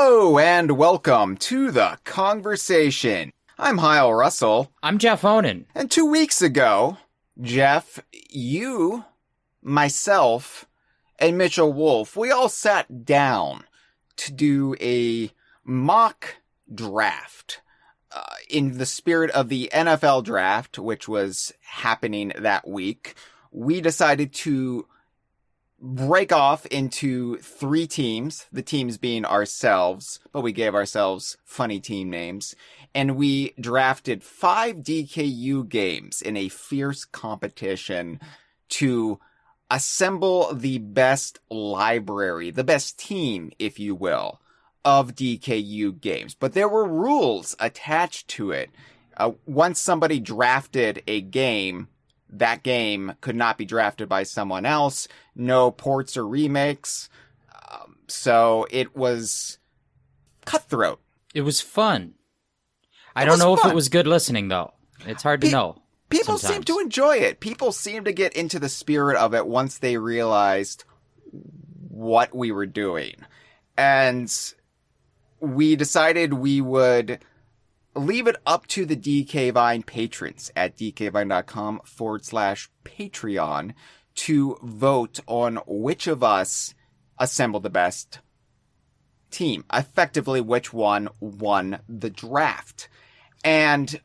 Hello and welcome to the Kongversation. I'm Hyle Russell. I'm Jeff Onan. And 2 weeks ago, Jeff, you, myself, and Mitchell Wolf, we all sat down to do a mock draft in the spirit of the NFL draft, which was happening that week. We decided to break off into 3 teams, the teams being ourselves, but we gave ourselves funny team names, and we drafted 5 DKU games in a fierce competition to assemble the best library, the best team, if you will, of DKU games. But there were rules attached to it. Once somebody drafted a game, that game could not be drafted by someone else. No ports or remakes. So it was cutthroat. It was fun. I don't know if it was good listening, though. It's hard to know. People sometimes seem to enjoy it. People seem to get into the spirit of it once they realized what we were doing. And we decided we would leave it up to the DK Vine patrons at dkvine.com/Patreon to vote on which of us assembled the best team. Effectively, which one won the draft. And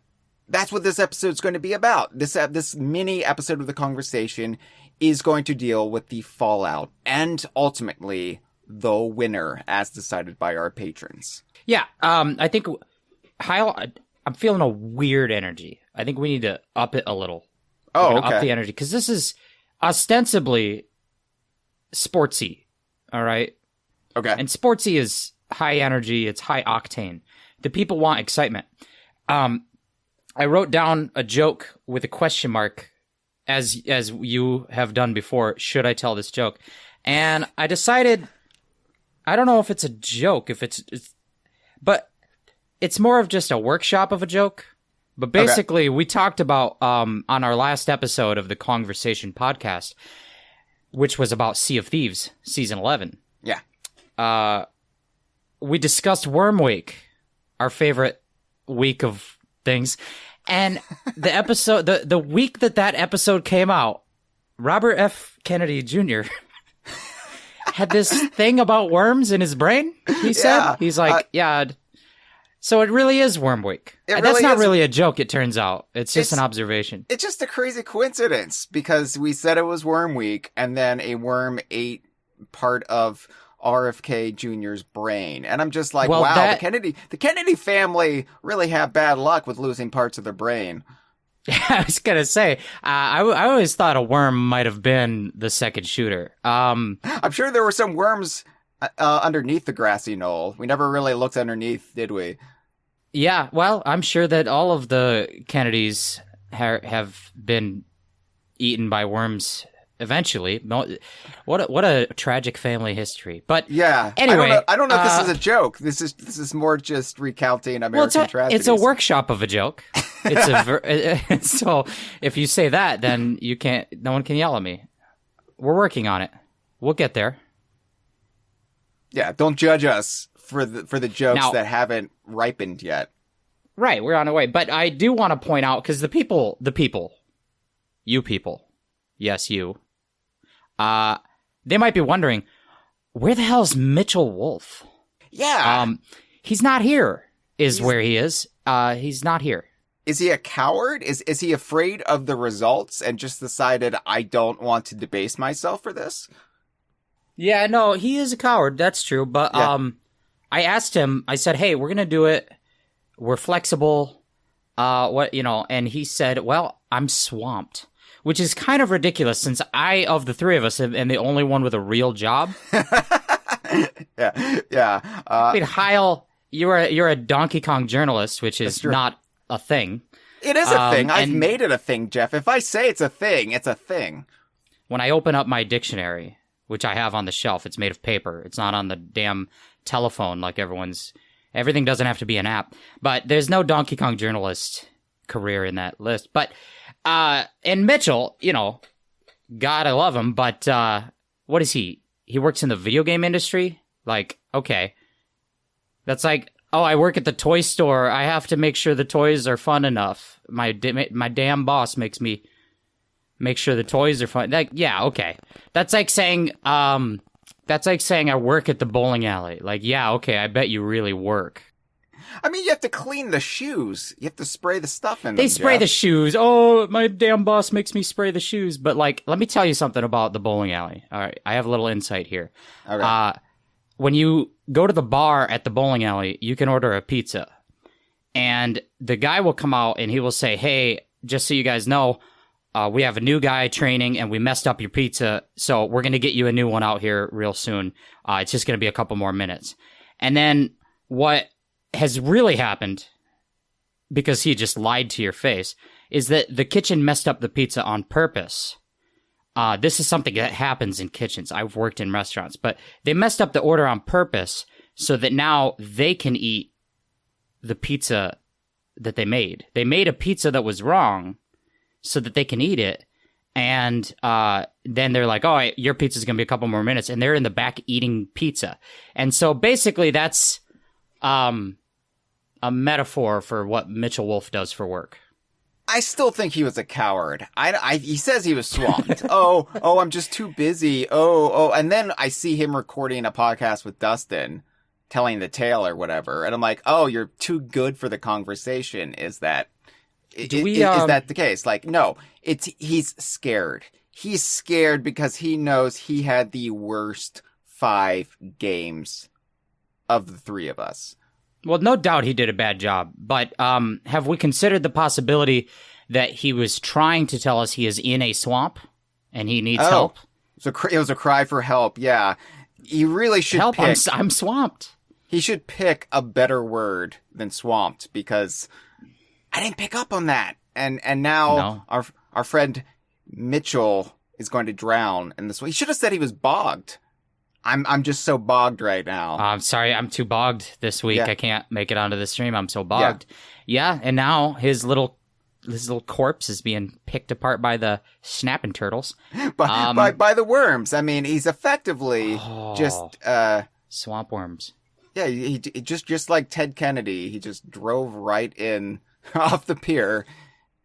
that's what this episode's going to be about. This mini episode of the Kongversation is going to deal with the fallout and ultimately the winner as decided by our patrons. Yeah, I think Hyle, I'm feeling a weird energy. I think we need to up it a little. Oh, okay. Up the energy, because this is ostensibly sportsy, all right? Okay. And sportsy is high energy, it's high octane. The people want excitement. I wrote down a joke with a question mark, as you have done before. Should I tell this joke? And I decided, I don't know if it's a joke, but it's more of just a workshop of a joke. But basically, we talked about, on our last episode of the Kongversation podcast, which was about Sea of Thieves, season 11. Yeah. We discussed Worm Week, our favorite week of things. And the episode, the week that episode came out, Robert F. Kennedy Jr. had this thing about worms in his brain, he said. Yeah. He's like, yeah. So it really is Worm Week. That's not really a joke, it turns out. It's just an observation. It's just a crazy coincidence because we said it was Worm Week and then a worm ate part of RFK Jr.'s brain. And I'm just like, Well, wow, the Kennedy family really have bad luck with losing parts of their brain. I was going to say, I always thought a worm might have been the second shooter. I'm sure there were some worms underneath the grassy knoll. We never really looked underneath, did we? Yeah, well, I'm sure that all of the Kennedys have been eaten by worms eventually. What a tragic family history. But yeah, anyway, I don't know if this is a joke. This is more just recounting American tragedies. It's a workshop of a joke. So if you say that, then no one can yell at me. We're working on it. We'll get there. Yeah, don't judge us for the jokes that haven't ripened yet. Right, we're on our way. But I do want to point out, because you people, yes, you, they might be wondering, where the hell's Mitchell Wolf? Yeah. He's not here, where he is. He's not here. Is he a coward? Is he afraid of the results and just decided, I don't want to debase myself for this? Yeah, no, he is a coward. That's true. But I asked him. I said, "Hey, we're gonna do it. We're flexible. And he said, "Well, I'm swamped," which is kind of ridiculous since I, of the 3 of us, am the only one with a real job. Yeah. I mean, Hyle, you're a Donkey Kong journalist, which is not a thing. It is a thing. I've made it a thing, Jeff. If I say it's a thing, it's a thing. When I open up my dictionary, which I have on the shelf, it's made of paper. It's not on the damn telephone like everything doesn't have to be an app. But there's no Donkey Kong journalist career in that list. But, and Mitchell, God, I love him, but, what is he? He works in the video game industry? Like, okay. That's like, oh, I work at the toy store. I have to make sure the toys are fun enough. My damn boss makes me make sure the toys are fun. Like, yeah, okay. That's like saying I work at the bowling alley. Like, yeah, okay, I bet you really work. I mean, you have to clean the shoes. You have to spray the stuff in them. They spray Jeff. the shoes. Oh, my damn boss makes me spray the shoes. But, like, let me tell you something about the bowling alley. All right, I have a little insight here. All right. When you go to the bar at the bowling alley, you can order a pizza. And the guy will come out and he will say, hey, just so you guys know, we have a new guy training and we messed up your pizza. So we're going to get you a new one out here real soon. It's just going to be a couple more minutes. And then what has really happened, because he just lied to your face, is that the kitchen messed up the pizza on purpose. This is something that happens in kitchens. I've worked in restaurants, but they messed up the order on purpose so that now they can eat the pizza that they made. They made a pizza that was wrong so that they can eat it. And then they're like, oh, your pizza's going to be a couple more minutes. And they're in the back eating pizza. And so basically that's a metaphor for what Mitchell Wolf does for work. I still think he was a coward. He says he was swamped. oh, I'm just too busy. Oh. And then I see him recording a podcast with Dustin, telling the tale or whatever. And I'm like, oh, you're too good for the conversation. Is that is that the case? Like, no, he's scared. He's scared because he knows he had the worst 5 games of the 3 of us. Well, no doubt he did a bad job, but have we considered the possibility that he was trying to tell us he is in a swamp and he needs help? So it was a cry for help, yeah. He really should help, pick... I'm swamped. He should pick a better word than swamped, because I didn't pick up on that. And now our friend Mitchell is going to drown in this way. He should have said he was bogged. I'm just so bogged right now. I'm sorry, I'm too bogged this week. Yeah. I can't make it onto the stream. I'm so bogged. Yeah, and now his little corpse is being picked apart by the snapping turtles. by the worms. I mean, he's effectively just swamp worms. Yeah, he just like Ted Kennedy, he just drove right in off the pier.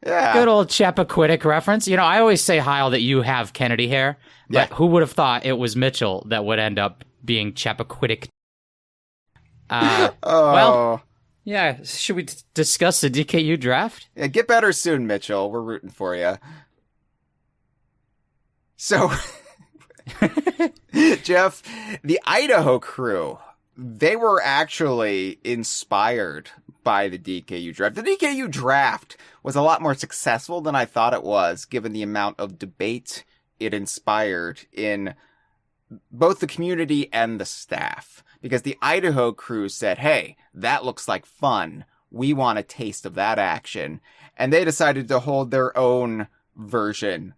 Yeah. Good old Chappaquiddick reference. You know, I always say, Hyle, that you have Kennedy hair, but who would have thought it was Mitchell that would end up being Chappaquiddick? Well, yeah, should we discuss the DKU draft? Yeah, get better soon, Mitchell. We're rooting for you. So, Jeff, the Idaho crew, they were actually inspired by the DKU draft. The DKU draft was a lot more successful than I thought it was, given the amount of debate it inspired in both the community and the staff. Because the Idaho crew said, hey, that looks like fun. We want a taste of that action. And they decided to hold their own version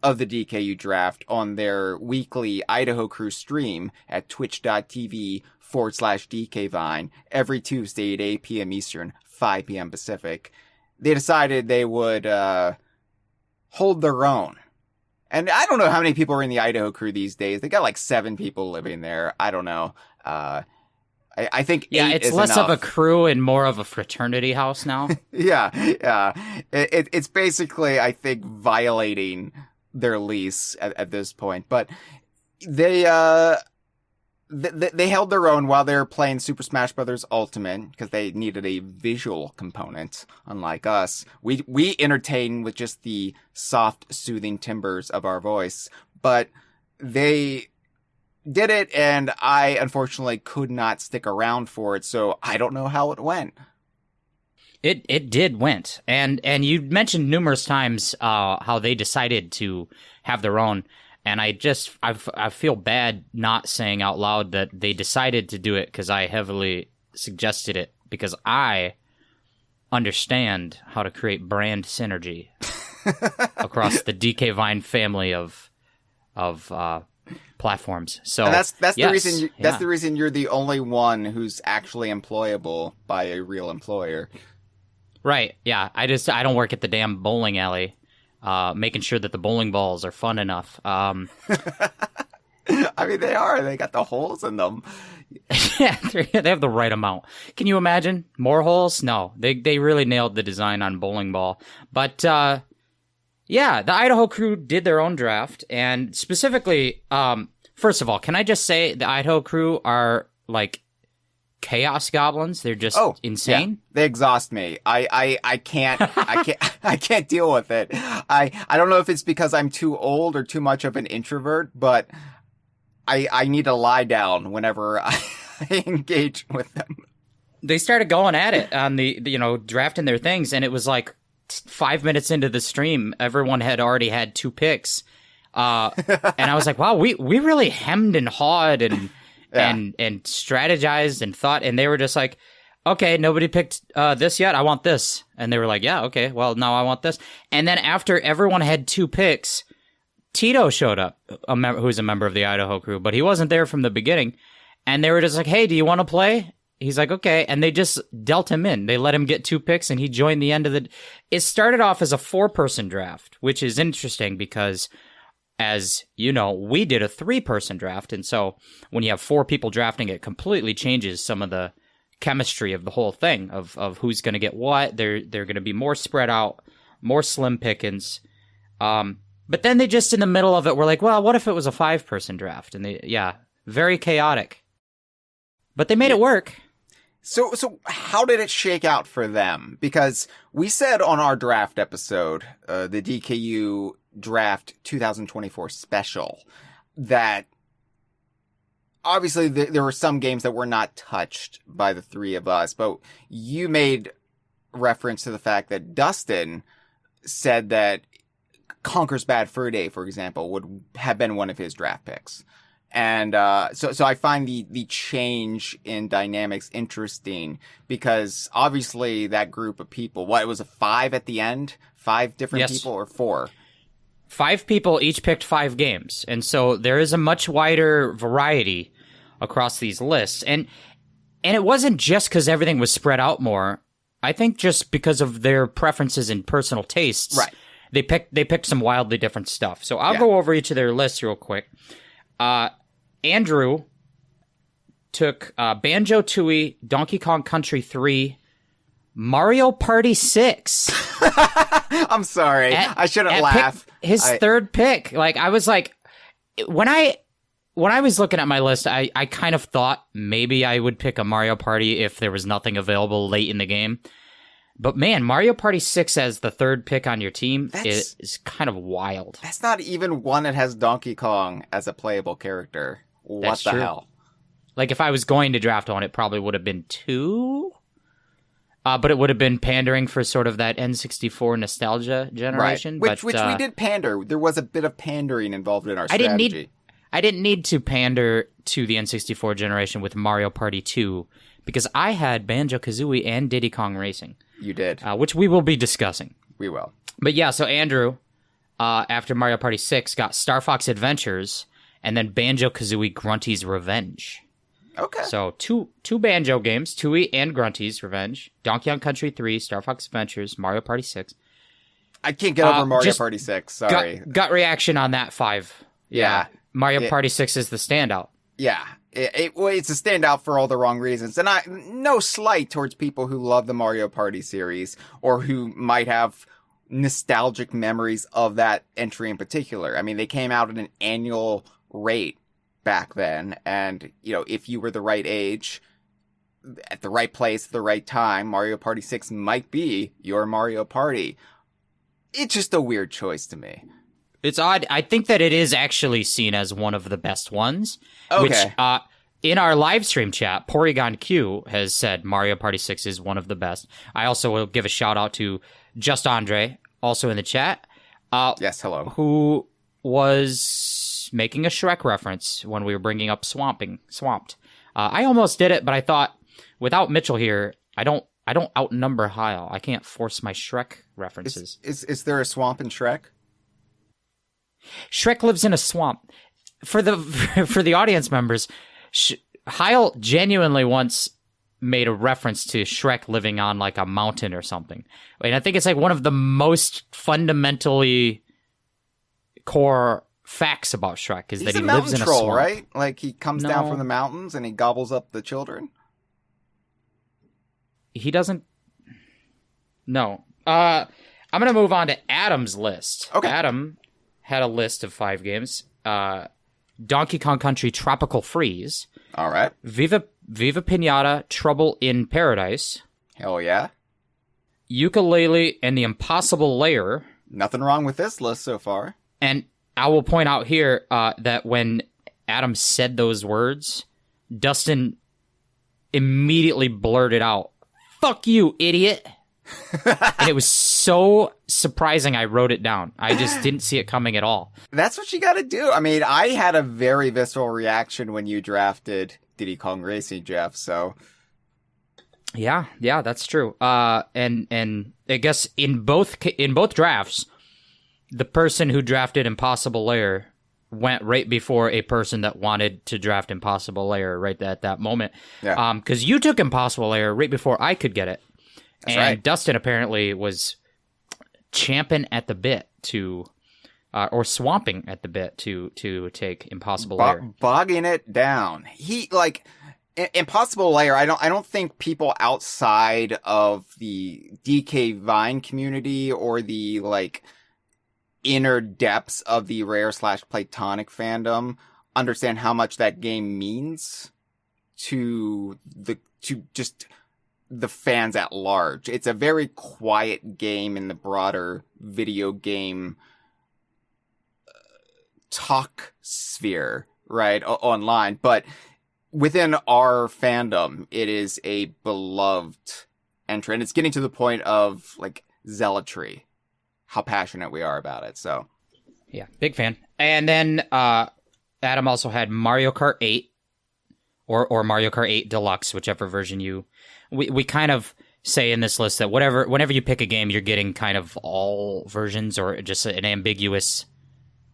of the DKU draft on their weekly Idaho crew stream at twitch.tv/DKVine every Tuesday at 8 p.m. Eastern, 5 p.m. Pacific. They decided they would hold their own. And I don't know how many people are in the Idaho crew these days. They got like 7 people living there. I don't know. I think 8 it's is less enough. of a crew and more of a fraternity house now. Yeah. It's basically, I think, violating their lease at this point. But they held their own while they were playing Super Smash Bros. Ultimate, because they needed a visual component, unlike us. We entertain with just the soft, soothing timbers of our voice. But they did it, and I unfortunately could not stick around for it, so I don't know how it went. It went, and you mentioned numerous times how they decided to have their own, and I feel bad not saying out loud that they decided to do it because I heavily suggested it, because I understand how to create brand synergy across the DK Vine family of platforms. So and that's the reason that's the reason you're the only one who's actually employable by a real employer. Right. Yeah. I don't work at the damn bowling alley, making sure that the bowling balls are fun enough. I mean, they are. They got the holes in them. Yeah, they have the right amount. Can you imagine more holes? No, they really nailed the design on bowling ball. But yeah, the Idaho crew did their own draft, and specifically, first of all, can I just say the Idaho crew are like chaos goblins? They're just insane. Yeah. They exhaust me. I can't I can't deal with it. I don't know if it's because I'm too old or too much of an introvert, but I need to lie down whenever I engage with them. They started going at it on the drafting their things, and it was like 5 minutes into the stream, everyone had already had 2 picks. And I was like, wow, we really hemmed and hawed and strategized and thought, and they were just like, okay, nobody picked this yet. I want this. And they were like, yeah, okay, well, now I want this. And then after everyone had 2 picks, Tito showed up, who's a member of the Idaho crew, but he wasn't there from the beginning. And they were just like, hey, do you want to play? He's like, okay. And they just dealt him in. They let him get 2 picks, and he joined the end of the... It started off as a 4-person draft, which is interesting because, as you know, we did a 3-person draft. And so when you have 4 people drafting, it completely changes some of the chemistry of the whole thing, of who's going to get what. They're going to be more spread out, more slim pickings. But then they just, in the middle of it, were like, well, what if it was a 5-person draft? And very chaotic. But they made it work. So how did it shake out for them? Because we said on our draft episode, the DKU Draft 2024 special, that obviously there were some games that were not touched by the 3 of us, but you made reference to the fact that Dustin said that Conker's Bad Fur Day, for example, would have been one of his draft picks. And so I find the change in dynamics interesting, because obviously that group of people, it was a 5 at the end? 5 different people, or 4? 5 people each picked 5 games. And so there is a much wider variety across these lists. And it wasn't just because everything was spread out more. I think just because of their preferences and personal tastes. Right. They picked some wildly different stuff. So I'll go over each of their lists real quick. Andrew took Banjo-Tooie, Donkey Kong Country 3, Mario Party 6. I'm sorry. I shouldn't laugh. His third pick. Like, I was like, when I was looking at my list, I kind of thought maybe I would pick a Mario Party if there was nothing available late in the game. But man, Mario Party 6 as the third pick on your team is kind of wild. That's not even one that has Donkey Kong as a playable character. What the hell? Like, if I was going to draft one, it probably would have been 2. But it would have been pandering for sort of that N64 nostalgia generation. Right. Which we did pander. There was a bit of pandering involved in our strategy. I didn't need to pander to the N64 generation with Mario Party 2, because I had Banjo-Kazooie and Diddy Kong Racing. You did. Which we will be discussing. We will. But yeah, so Andrew, after Mario Party 6, got Star Fox Adventures, and then Banjo-Kazooie Grunty's Revenge. Okay. So two Banjo games, Tooie and Grunty's Revenge, Donkey Kong Country 3, Star Fox Adventures, Mario Party 6. I can't get over Mario Party 6, sorry. Gut reaction on that 5. Yeah. Mario Party 6 is the standout. Yeah. It's a standout for all the wrong reasons. And no slight towards people who love the Mario Party series, or who might have nostalgic memories of that entry in particular. I mean, they came out at an annual rate back then, and if you were the right age, at the right place, at the right time, Mario Party 6 might be your Mario Party. It's just a weird choice to me. It's odd. I think that it is actually seen as one of the best ones. Okay. Which, in our live stream chat, Porygon Q has said Mario Party 6 is one of the best. I also will give a shout out to Just Andre, also in the chat. Yes, hello. Who was making a Shrek reference when we were bringing up Swamped. I almost did it, but I thought, without Mitchell here, I don't outnumber Hyle. I can't force my Shrek references. Is there a swamp in Shrek? Shrek lives in a swamp. For the audience members, Hyle genuinely once made a reference to Shrek living on like a mountain or something. And I think it's like one of the most fundamentally core facts about Shrek is He's that he a mountain lives in a troll, swamp. right? Like he comes down No. from the mountains and he gobbles up the children. He doesn't. No. I'm gonna move on to Adam's list. Okay. Adam had a list of 5 games. Donkey Kong Country Tropical Freeze, All right. Viva Pinata Trouble in Paradise, Hell yeah. Yooka-Laylee and the Impossible Lair. Nothing wrong with this list so far. And I will point out here that when Adam said those words, Dustin immediately blurted out, "Fuck you, idiot." And it was so surprising I wrote it down. I just didn't see it coming at all. That's what you gotta do. I mean, I had a very visceral reaction when you drafted Diddy Kong Racing, Jeff, so... Yeah, that's true. And I guess in both drafts, the person who drafted Impossible Lair went right before a person that wanted to draft Impossible Lair right at that moment. Yeah. Because you took Impossible Lair right before I could get it. That's and right. Dustin apparently was champing at the bit to, or swamping at the bit to take Impossible Lair. Bogging it down. He, like... Impossible Lair, I don't think people outside of the DK Vine community or the, like, inner depths of the Rare/Platonic fandom understand how much that game means to just the fans at large. It's a very quiet game in the broader video game talk sphere, right, online, but within our fandom, it is a beloved entry, and it's getting to the point of, like, zealotry, how passionate we are about it, so. Yeah, big fan. And then Adam also had Mario Kart 8, or Mario Kart 8 Deluxe, whichever version you... We kind of say in this list that whenever you pick a game, you're getting kind of all versions, or just an ambiguous...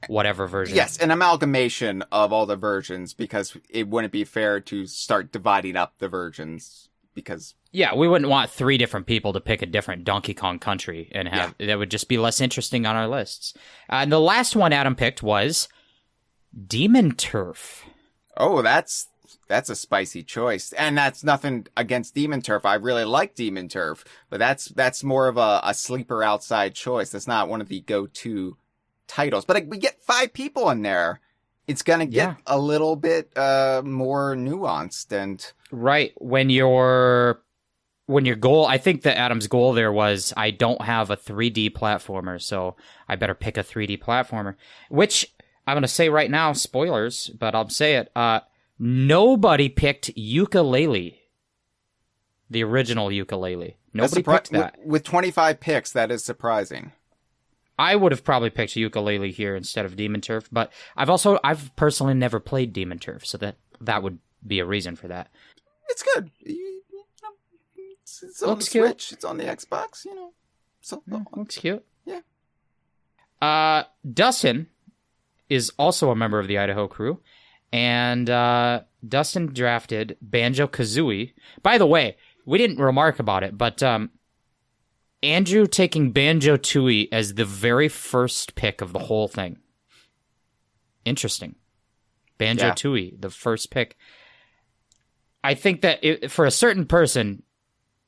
whatever version. Yes, an amalgamation of all the versions, because it wouldn't be fair to start dividing up the versions, because... Yeah, we wouldn't want 3 different people to pick a different Donkey Kong Country and have... That would just be less interesting on our lists. And the last one Adam picked was Demon Turf. Oh, that's a spicy choice. And that's nothing against Demon Turf. I really like Demon Turf, but that's more of a sleeper outside choice. That's not one of the go-to titles, but we get 5 people in there. It's gonna get a little bit more nuanced and right when your goal. I think that Adam's goal there was I don't have a 3D platformer, so I better pick a 3D platformer. Which I'm gonna say right now, spoilers, but I'll say it. Nobody picked Yooka-Laylee, the original Yooka-Laylee. Nobody picked that. With 25 picks, that is surprising. I would have probably picked Yooka-Laylee here instead of Demon Turf, but I've personally never played Demon Turf, so that would be a reason for that. It's good. It's on Looks the cute. Switch. It's on the Xbox. So Looks cute. Yeah. Dustin is also a member of the Idaho crew, and Dustin drafted Banjo-Kazooie. By the way, we didn't remark about it, but Andrew taking Banjo-Tooie as the very first pick of the whole thing. Interesting. Banjo-Tooie, the first pick. I think that for a certain person,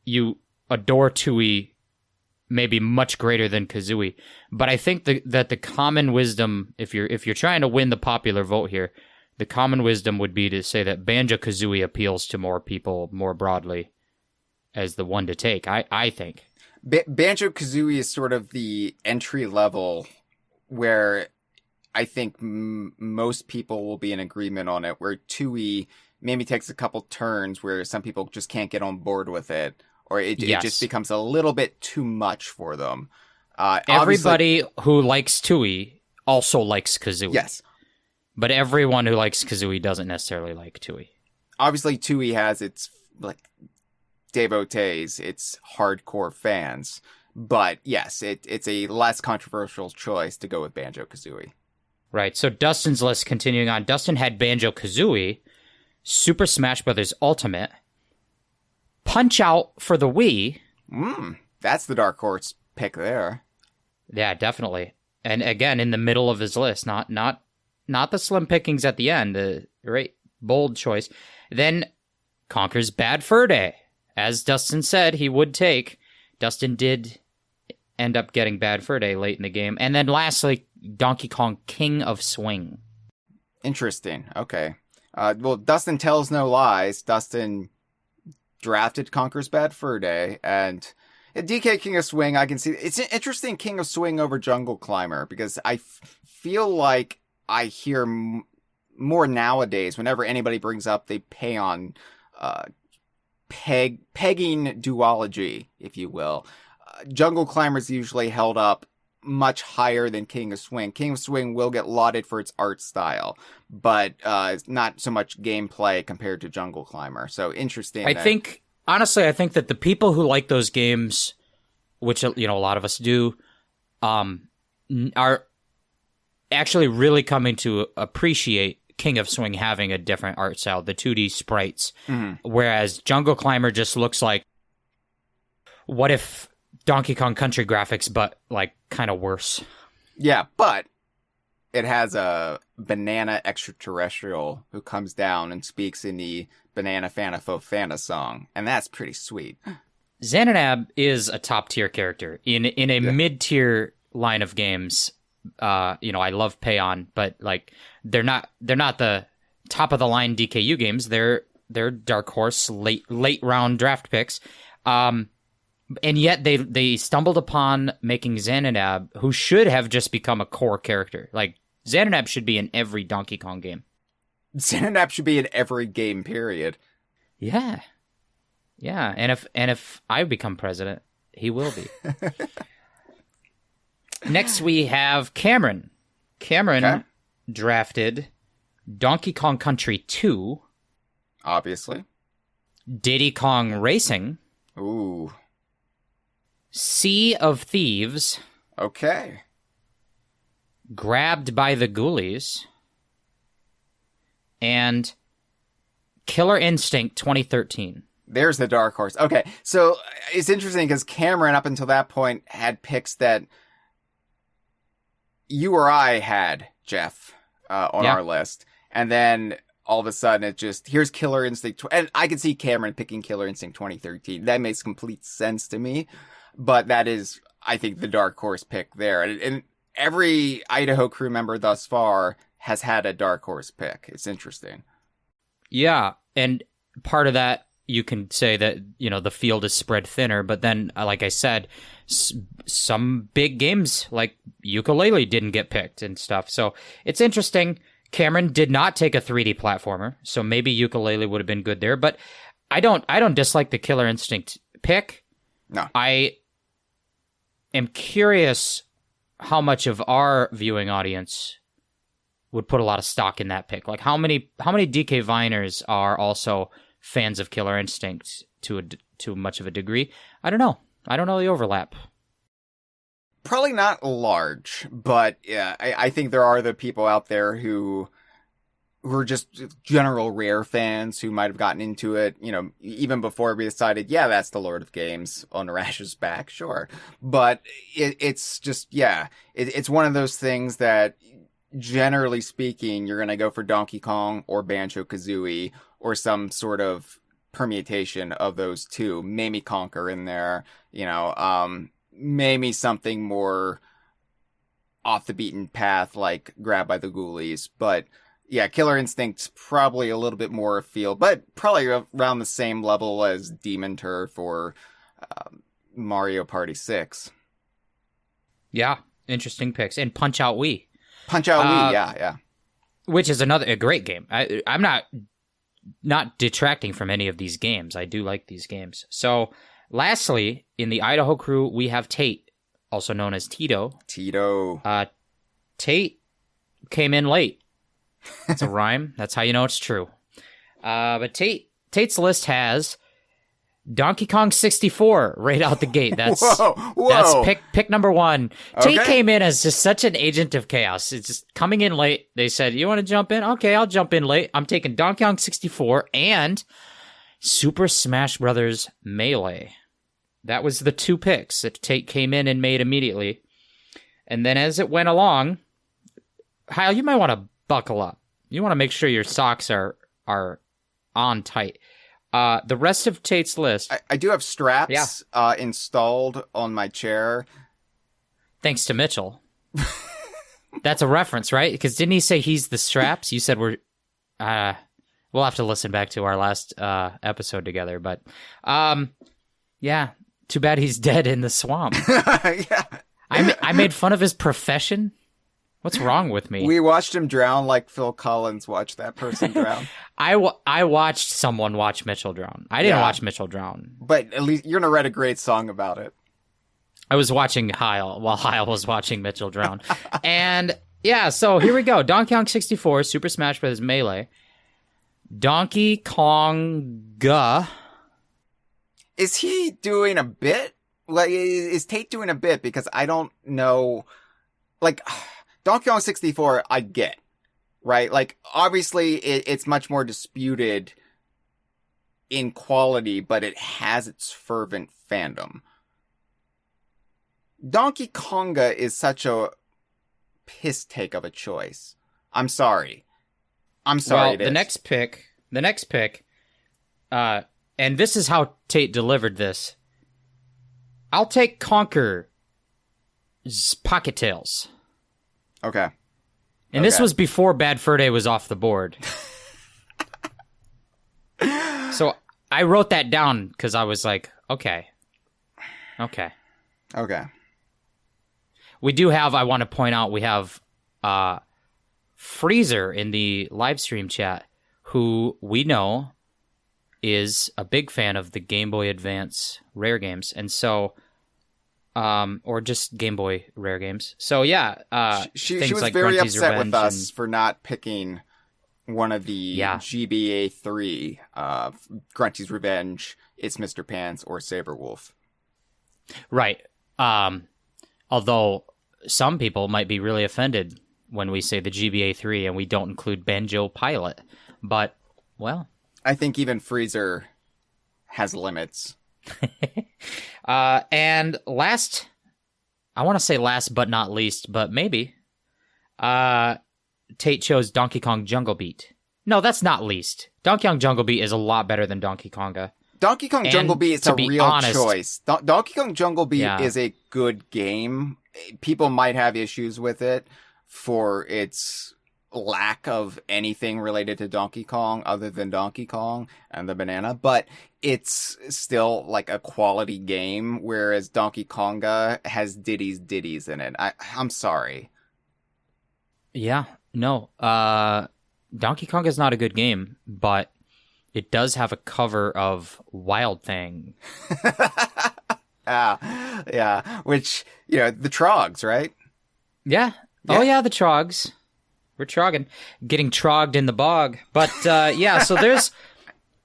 you adore Tooie maybe much greater than Kazooie. But I think that the common wisdom, if you're trying to win the popular vote here, the common wisdom would be to say that Banjo-Kazooie appeals to more people more broadly as the one to take, I think. Banjo-Kazooie is sort of the entry level where I think most people will be in agreement on it, where Tooie maybe takes a couple turns where some people just can't get on board with it, or it just becomes a little bit too much for them. Everybody who likes Tooie also likes Kazooie. Yes. But everyone who likes Kazooie doesn't necessarily like Tooie. Obviously, Tooie has its, like, devotees, its hardcore fans. But yes, it's a less controversial choice to go with Banjo-Kazooie. Right, so Dustin's list, continuing on. Dustin had Banjo-Kazooie, Super Smash Bros. Ultimate, Punch-Out for the Wii. That's the dark horse pick there. Yeah, definitely. And again, in the middle of his list, not not the slim pickings at the end. Right, bold choice. Then Conker's Bad Fur Day, as Dustin said he would take. Dustin did end up getting Bad Fur Day late in the game. And then lastly, Donkey Kong King of Swing. Interesting. Okay. Well, Dustin tells no lies. Dustin drafted Conker's Bad Fur Day, and DK King of Swing, I can see it's an interesting King of Swing over Jungle Climber, because I feel like I hear more nowadays whenever anybody brings up, they pay on pegging duology, if you will. Jungle Climber's usually held up much higher than King of Swing. King of Swing will get lauded for its art style, but not so much gameplay compared to Jungle Climber. So interesting. I think that the people who like those games, which a lot of us do, are actually really coming to appreciate King of Swing having a different art style, the 2D sprites, whereas Jungle Climber just looks like, what if Donkey Kong Country graphics, but like kind of worse. Yeah, but it has a banana extraterrestrial who comes down and speaks in the Banana Fana Fo Fana song, and that's pretty sweet. Xanadu is a top tier character in a mid tier line of games. I love Payon, but like they're not the top of the line DKU games. They're dark horse late round draft picks. And yet they stumbled upon making Xanadu, who should have just become a core character. Like, Xanadu should be in every Donkey Kong game. Xanadu should be in every game, period. Yeah. Yeah, and if I become president, he will be. Next, we have Cameron. Cameron drafted Donkey Kong Country 2. Obviously. Diddy Kong Racing. Ooh. Sea of Thieves. Okay. Grabbed by the Ghoulies. And Killer Instinct 2013. There's the dark horse. Okay, so it's interesting because Cameron, up until that point, had picks that you or I had, Jeff, on our list. And then all of a sudden, it just, here's Killer Instinct. And I could see Cameron picking Killer Instinct 2013. That makes complete sense to me. But that is, I think, the dark horse pick there. And every Idaho crew member thus far has had a dark horse pick. It's interesting. Yeah, and part of that, you can say that, the field is spread thinner. But then, like I said, some big games like Yooka-Laylee didn't get picked and stuff. So it's interesting. Cameron did not take a 3D platformer, so maybe Yooka-Laylee would have been good there. But I don't dislike the Killer Instinct pick. No. I am curious how much of our viewing audience would put a lot of stock in that pick. Like how many DK Viners are also fans of Killer Instinct to much of a degree? I don't know. I don't know the overlap. Probably not large, but yeah, I think there are the people out there who are just general Rare fans who might have gotten into it, even before we decided, yeah, that's the Lord of Games on Rash's back, sure. But it's just, it's one of those things that, generally speaking, you're going to go for Donkey Kong or Banjo-Kazooie or some sort of permutation of those two. Maybe Conker in there, maybe something more off the beaten path like Grabbed by the Ghoulies. But yeah, Killer Instinct's probably a little bit more afield, but probably around the same level as Demon Turf or Mario Party 6. Yeah, interesting picks. And Punch Out Wii. Punch Out Wii, yeah. Which is a great game. I'm not detracting from any of these games. I do like these games. So, lastly, in the Idaho crew, we have Tate, also known as Tito. Tate came in late. It's a rhyme. That's how you know it's true. But Tate's list has Donkey Kong 64 right out the gate. That's that's pick number one. Okay. Tate came in as just such an agent of chaos. It's just coming in late. They said, "You want to jump in? Okay, I'll jump in late. I'm taking Donkey Kong 64 and Super Smash Brothers Melee." That was the two picks that Tate came in and made immediately. And then as it went along, Hyle, you might want to buckle up. You want to make sure your socks are on tight. The rest of Tate's list. I do have straps installed on my chair. Thanks to Mitchell. That's a reference, right? Because didn't he say he's the straps? You said we're... we'll have to listen back to our last episode together. But, yeah, too bad he's dead in the swamp. Yeah. I made fun of his profession. What's wrong with me? We watched him drown like Phil Collins watched that person drown. I watched someone watch Mitchell drown. I didn't watch Mitchell drown. But at least you're going to write a great song about it. I was watching Hyle while Hyle was watching Mitchell drown. And, yeah, so here we go. Donkey Kong 64, Super Smash Bros. Melee. Donkey Konga. Is he doing a bit? Like, is Tate doing a bit? Because I don't know. Like, Donkey Kong 64, I get. Right? Like, obviously, it's much more disputed in quality, but it has its fervent fandom. Donkey Konga is such a piss take of a choice. I'm sorry. Well, the next pick, and this is how Tate delivered this. I'll take Conker's Pocket Tales. Okay. And this was before Bad Fur Day was off the board. So I wrote that down because I was like, okay. We do have, I want to point out, we have Freezer in the live stream chat, who we know is a big fan of the Game Boy Advance rare games. And so, or just Game Boy rare games. So yeah, she things was like very Grunty's upset Revenge with us for not picking one of the GBA 3, Grunty's Revenge, It's Mr. Pants, or Saberwolf. Right. Although some people might be really offended when we say the GBA 3 and we don't include Banjo Pilot. But, well. I think even Freezer has limits. And last, I want to say last but not least, but maybe, Tate chose Donkey Kong Jungle Beat. No, that's not least. Donkey Kong Jungle Beat is a lot better than Donkey Konga. Donkey Kong Jungle Beat is a real choice. Donkey Kong Jungle Beat is a good game. People might have issues with it for its lack of anything related to Donkey Kong other than Donkey Kong and the banana, but it's still like a quality game, whereas Donkey Konga has ditties in it. I'm sorry. Yeah, no. Donkey Kong is not a good game, but it does have a cover of Wild Thing. Yeah. Which, the Trogs, right? Yeah. Oh, yeah, the Trogs. We're trogging. Getting trogged in the bog. But, yeah, so there's...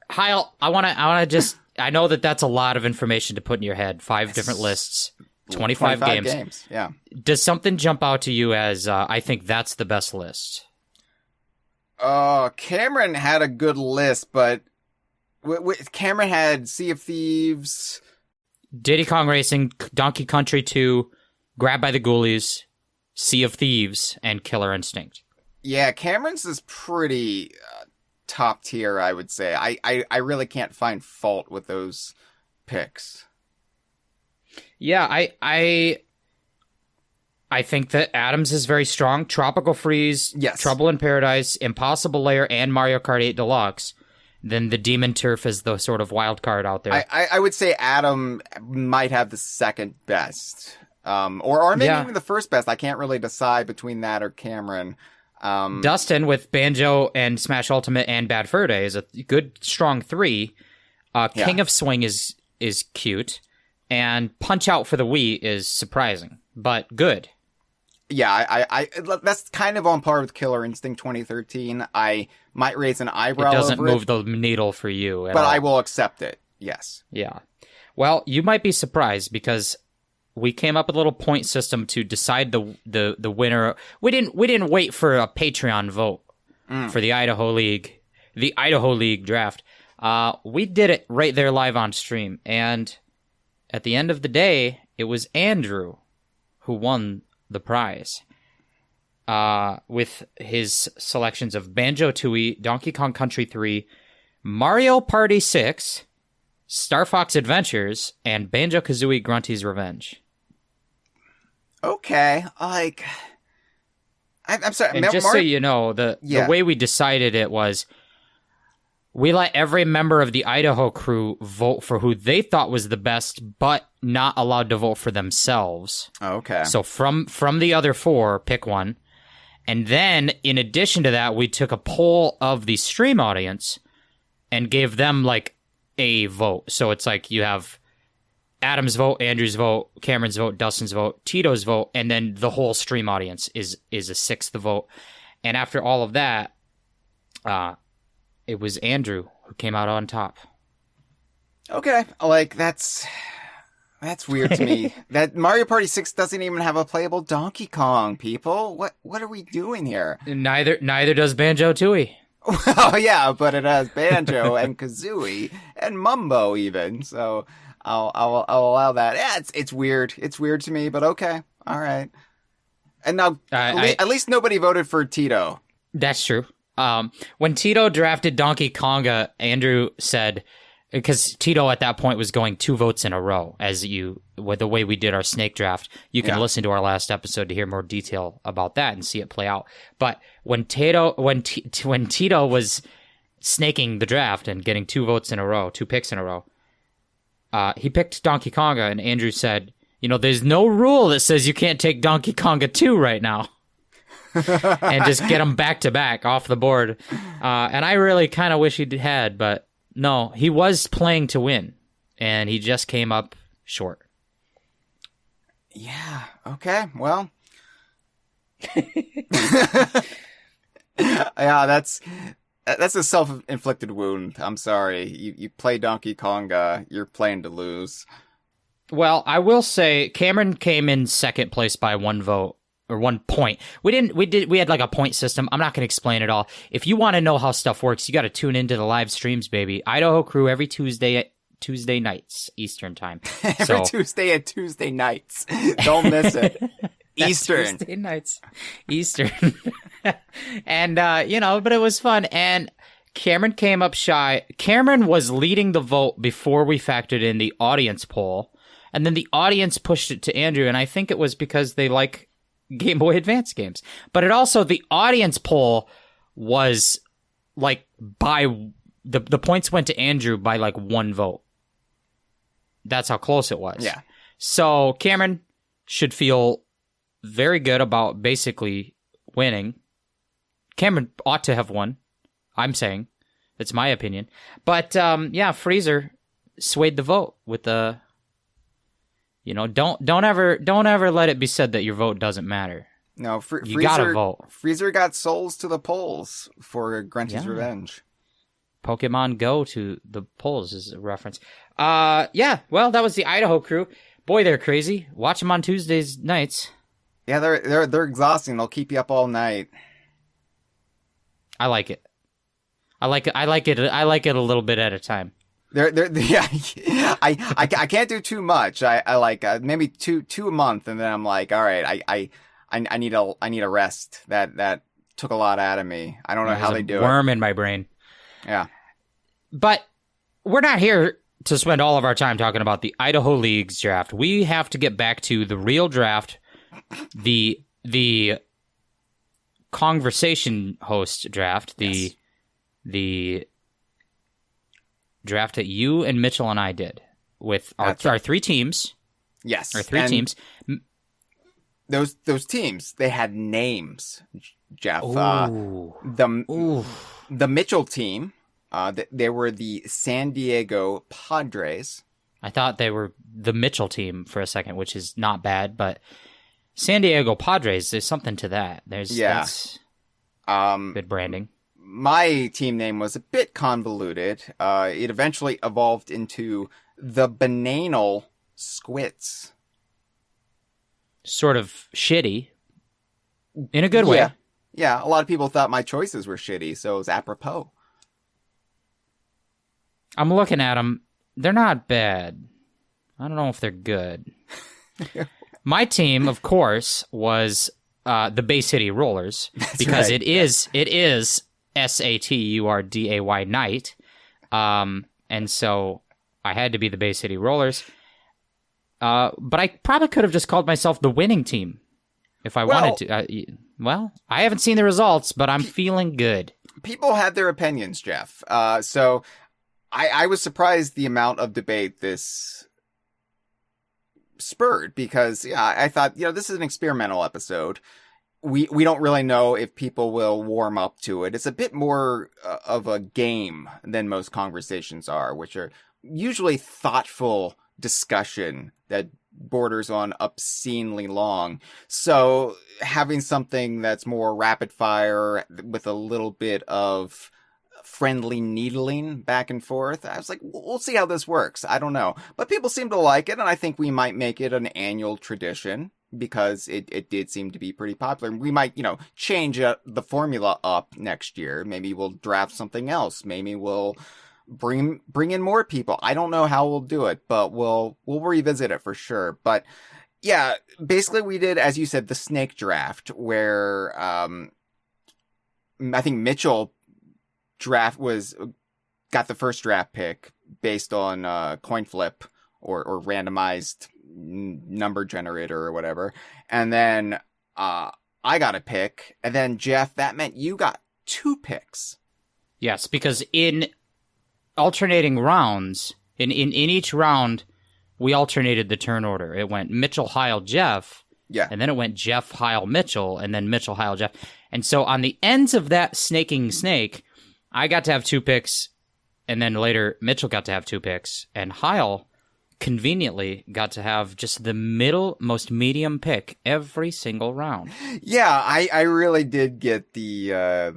Hyle, I want to just... I know that's a lot of information to put in your head. 5 different lists. 25 games. Yeah. Does something jump out to you as, I think that's the best list? Cameron had a good list, but Cameron had Sea of Thieves, Diddy Kong Racing, Donkey Country 2, Grab by the Ghoulies, Sea of Thieves, and Killer Instinct. Yeah, Cameron's is pretty top tier, I would say. I really can't find fault with those picks. Yeah, I think that Adams is very strong. Tropical Freeze, yes. Trouble in Paradise, Impossible Lair, and Mario Kart 8 Deluxe. Then the Demon Turf is the sort of wild card out there. I would say Adam might have the second best. Or maybe even the first best. I can't really decide between that or Cameron. Dustin with Banjo and Smash Ultimate and Bad Fur Day is a good, strong 3. King of Swing is cute. And Punch Out for the Wii is surprising, but good. Yeah, I that's kind of on par with Killer Instinct 2013. I might raise an eyebrow over it. It doesn't move the needle for you at all. But I will accept it, yes. Yeah. Well, you might be surprised because we came up with a little point system to decide the winner. We didn't wait for a Patreon vote for the Idaho League draft. We did it right there live on stream, and at the end of the day, it was Andrew who won the prize. with his selections of Banjo-Tooie, Donkey Kong Country 3, Mario Party 6, Star Fox Adventures, and Banjo-Kazooie Grunty's Revenge. Okay, like, I'm sorry. And just so you know, the way we decided it was we let every member of the Idaho crew vote for who they thought was the best, but not allowed to vote for themselves. Okay. So from the other 4, pick one. And then, in addition to that, we took a poll of the stream audience and gave them, like, a vote. So it's like you have Adam's vote, Andrew's vote, Cameron's vote, Dustin's vote, Tito's vote, and then the whole stream audience is a 6th vote. And after all of that, it was Andrew who came out on top. Okay, like, that's weird to me. That Mario Party 6 doesn't even have a playable Donkey Kong, people. What are we doing here? Neither does Banjo-Tooie. Oh yeah, but it has Banjo and Kazooie and Mumbo even. So I'll allow that. Yeah, it's weird. It's weird to me, but okay. All right. And now at least nobody voted for Tito. That's true. When Tito drafted Donkey Konga, Andrew said, because Tito at that point was going 2 votes in a row, with the way we did our snake draft. You can listen to our last episode to hear more detail about that and see it play out. But when Tito was snaking the draft and getting 2 votes in a row, 2 picks in a row, he picked Donkey Konga, and Andrew said, there's no rule that says you can't take Donkey Konga 2 right now. And just get them back to back off the board. And I really kind of wish he had, but no, he was playing to win, and he just came up short. Yeah, okay, well. Yeah, that's a self-inflicted wound. I'm sorry. You play Donkey Konga, you're playing to lose. Well, I will say Cameron came in 2nd place by 1 vote. Or 1 point. We had like a point system. I'm not going to explain it all. If you want to know how stuff works, you got to tune into the live streams, baby. Idaho Crew every Tuesday nights Eastern time. Tuesday at Tuesday nights. Don't miss it. Eastern. Tuesday nights Eastern. And but it was fun. And Cameron came up shy. Cameron was leading the vote before we factored in the audience poll, and then the audience pushed it to Andrew. And I think it was because they like Game Boy Advance games. But the audience poll was like by the points went to Andrew by like 1 vote. That's how close it was. Yeah. So Cameron should feel very good about basically winning. Cameron ought to have won. I'm saying. That's my opinion. But Freezer swayed the vote with the don't ever let it be said that your vote doesn't matter. No, you gotta vote. Freezer got souls to the polls for Grunty's Revenge. Pokemon Go to the polls is a reference. Well, that was the Idaho crew. Boy, they're crazy. Watch them on Tuesdays nights. Yeah, they're exhausting. They'll keep you up all night. I like it. I like it a little bit at a time. Yeah, I can't do too much. I like maybe two a month, and then I'm like, all right, I need a rest. That took a lot out of me. I don't know how they do it. Worm in my brain. Yeah, but we're not here to spend all of our time talking about the Idaho League's draft. We have to get back to the real draft, the Kongversation host draft, the draft that you and Mitchell and I did with our 3 teams. Yes. Our 3 teams. Those teams, they had names, Jeff. Ooh. The Mitchell team, they were the San Diego Padres. I thought they were the Mitchell team for a second, which is not bad, but San Diego Padres, there's something to that. That's good branding. My team name was a bit convoluted. It eventually evolved into the Bananal Squits. Sort of shitty. In a good way. Yeah, a lot of people thought my choices were shitty, so it was apropos. I'm looking at them. They're not bad. I don't know if they're good. My team, of course, was the Bay City Rollers, That's because right. it is SATURDAY night. And so I had to be the Bay City Rollers. But I probably could have just called myself the winning team if I wanted to. Well, I haven't seen the results, but I'm feeling good. People had their opinions, Jeff. So I was surprised the amount of debate this spurred, because I thought, this is an experimental episode. We don't really know if people will warm up to it. It's a bit more of a game than most conversations are, which are usually thoughtful discussion that borders on obscenely long. So having something that's more rapid fire with a little bit of friendly needling back and forth, I was like, we'll see how this works. I don't know. But people seem to like it, and I think we might make it an annual tradition, because it did seem to be pretty popular. We might, change the formula up next year. Maybe we'll draft something else. Maybe we'll bring in more people. I don't know how we'll do it, but we'll revisit it for sure. But yeah, basically we did, as you said, the snake draft, where I think Mitchell got the first draft pick based on coin flip or randomized number generator or whatever, and then I got a pick, and then Jeff, that meant you got 2 picks. Yes, because in alternating rounds, in each round, we alternated the turn order. It went Mitchell, Hyle, Jeff, and then it went Jeff, Hyle, Mitchell, and then Mitchell, Hyle, Jeff. And so on the ends of that snaking snake, I got to have 2 picks, and then later Mitchell got to have 2 picks, and Hyle conveniently got to have just the middle, most medium pick every single round. Yeah, I really did get the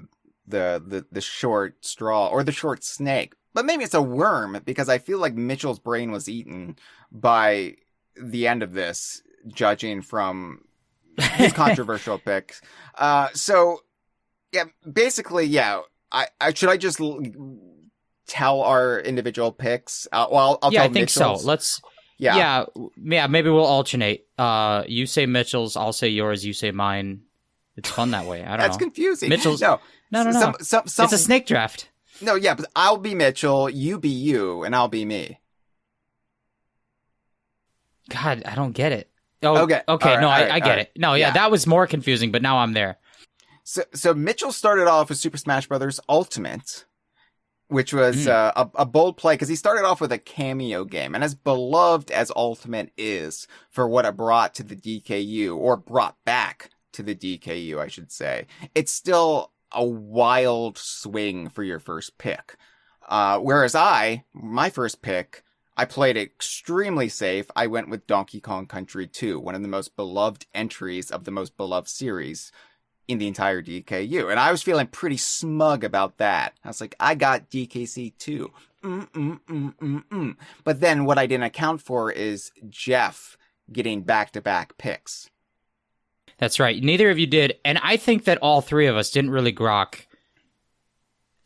short straw, or the short snake. But maybe it's a worm, because I feel like Mitchell's brain was eaten by the end of this, judging from his controversial picks. So yeah, basically, yeah. Should I just tell our individual picks? I'll tell I think Mitchell's. so. Let's. Yeah. Maybe we'll alternate. You say Mitchell's, I'll say yours. You say mine. It's fun that way. I don't know. That's confusing. Mitchell's. No. It's a snake draft. No, yeah, but I'll be Mitchell, you be you, and I'll be me. God, I don't get it. Oh, okay. Right, no, I get it. No, yeah, that was more confusing, but now I'm there. So Mitchell started off with Super Smash Bros. Ultimate, which was a bold play, because he started off with a cameo game. And as beloved as Ultimate is for what it brought to the DKU, or brought back to the DKU, I should say, it's still a wild swing for your first pick. Whereas my first pick, I played extremely safe. I went with Donkey Kong Country 2, one of the most beloved entries of the most beloved series in the entire DKU. And I was feeling pretty smug about that. I was like, I got DKC 2. But then what I didn't account for is Jeff getting back-to-back picks. That's right. Neither of you did. And I think that all 3 of us didn't really grok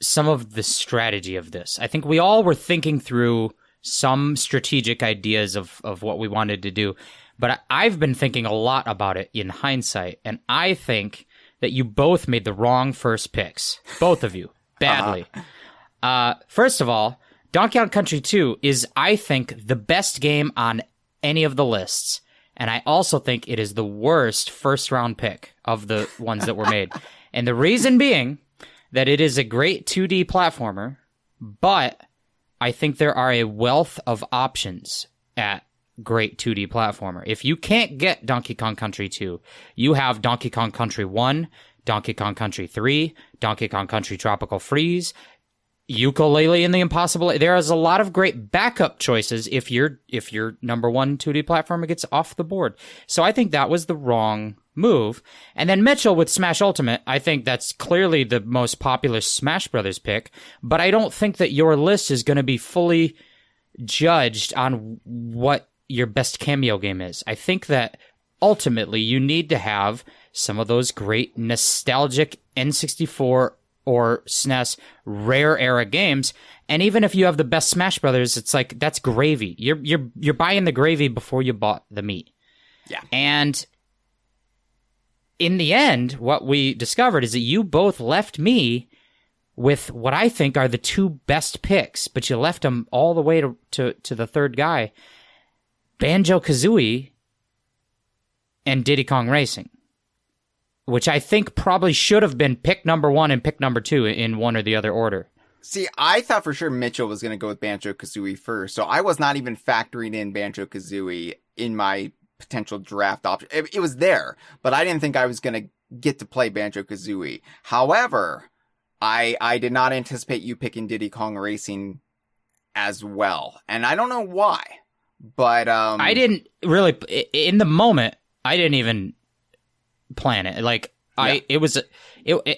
some of the strategy of this. I think we all were thinking through some strategic ideas of what we wanted to do. But I've been thinking a lot about it in hindsight. And I think that you both made the wrong first picks. Both of you. Badly. First of all, Donkey Kong Country 2 is, I think, the best game on any of the lists. And I also think it is the worst first-round pick of the ones that were made. And the reason being that it is a great 2D platformer, but I think there are a wealth of options at great 2D platformer. If you can't get Donkey Kong Country 2, you have Donkey Kong Country 1, Donkey Kong Country 3, Donkey Kong Country Tropical Freeze, Yooka-Laylee and the Impossible. There is a lot of great backup choices if your number 1 2D platformer gets off the board. So I think that was the wrong move. And then Mitchell with Smash Ultimate, I think that's clearly the most popular Smash Brothers pick, but I don't think that your list is going to be fully judged on what your best cameo game is. I think that ultimately you need to have some of those great nostalgic N64 or SNES rare era games, and even if you have the best Smash Brothers, it's like that's gravy. You're buying the gravy before you bought the meat. Yeah. And in the end, what we discovered is that you both left me with what I think are the two best picks, but you left them all the way to the third guy, Banjo-Kazooie and Diddy Kong Racing, which I think probably should have been pick number 1 and pick number 2 in one or the other order. See, I thought for sure Mitchell was going to go with Banjo-Kazooie first, so I was not even factoring in Banjo-Kazooie in my potential draft option. It was there, but I didn't think I was going to get to play Banjo-Kazooie. However, I did not anticipate you picking Diddy Kong Racing as well, and I don't know why, but I didn't really, in the moment, I didn't even plan it. Like, yeah.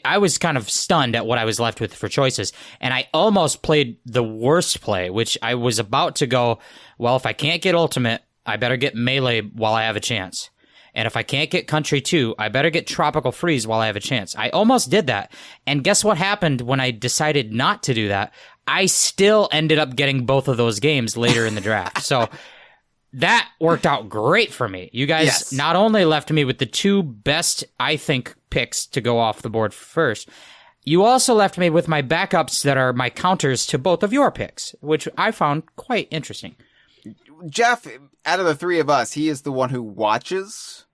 I was kind of stunned at what I was left with for choices, and I almost played the worst play, which I was about to go, well, if I can't get Ultimate, I better get Melee while I have a chance. And if I can't get Country 2, I better get Tropical Freeze while I have a chance. I almost did that. And guess what happened when I decided not to do that? I still ended up getting both of those games later in the draft. So that worked out great for me. You guys not only left me with the two best, I think, picks to go off the board first, you also left me with my backups that are my counters to both of your picks, which I found quite interesting. Jeff, out of the three of us, he is the one who watches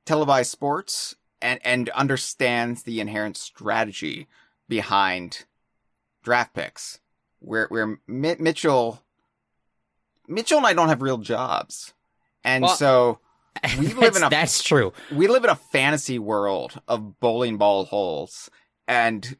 televised sports and understands the inherent strategy behind draft picks. Where Mitchell and I don't have real jobs. And so we live in that's true. We live in a fantasy world of bowling ball holes and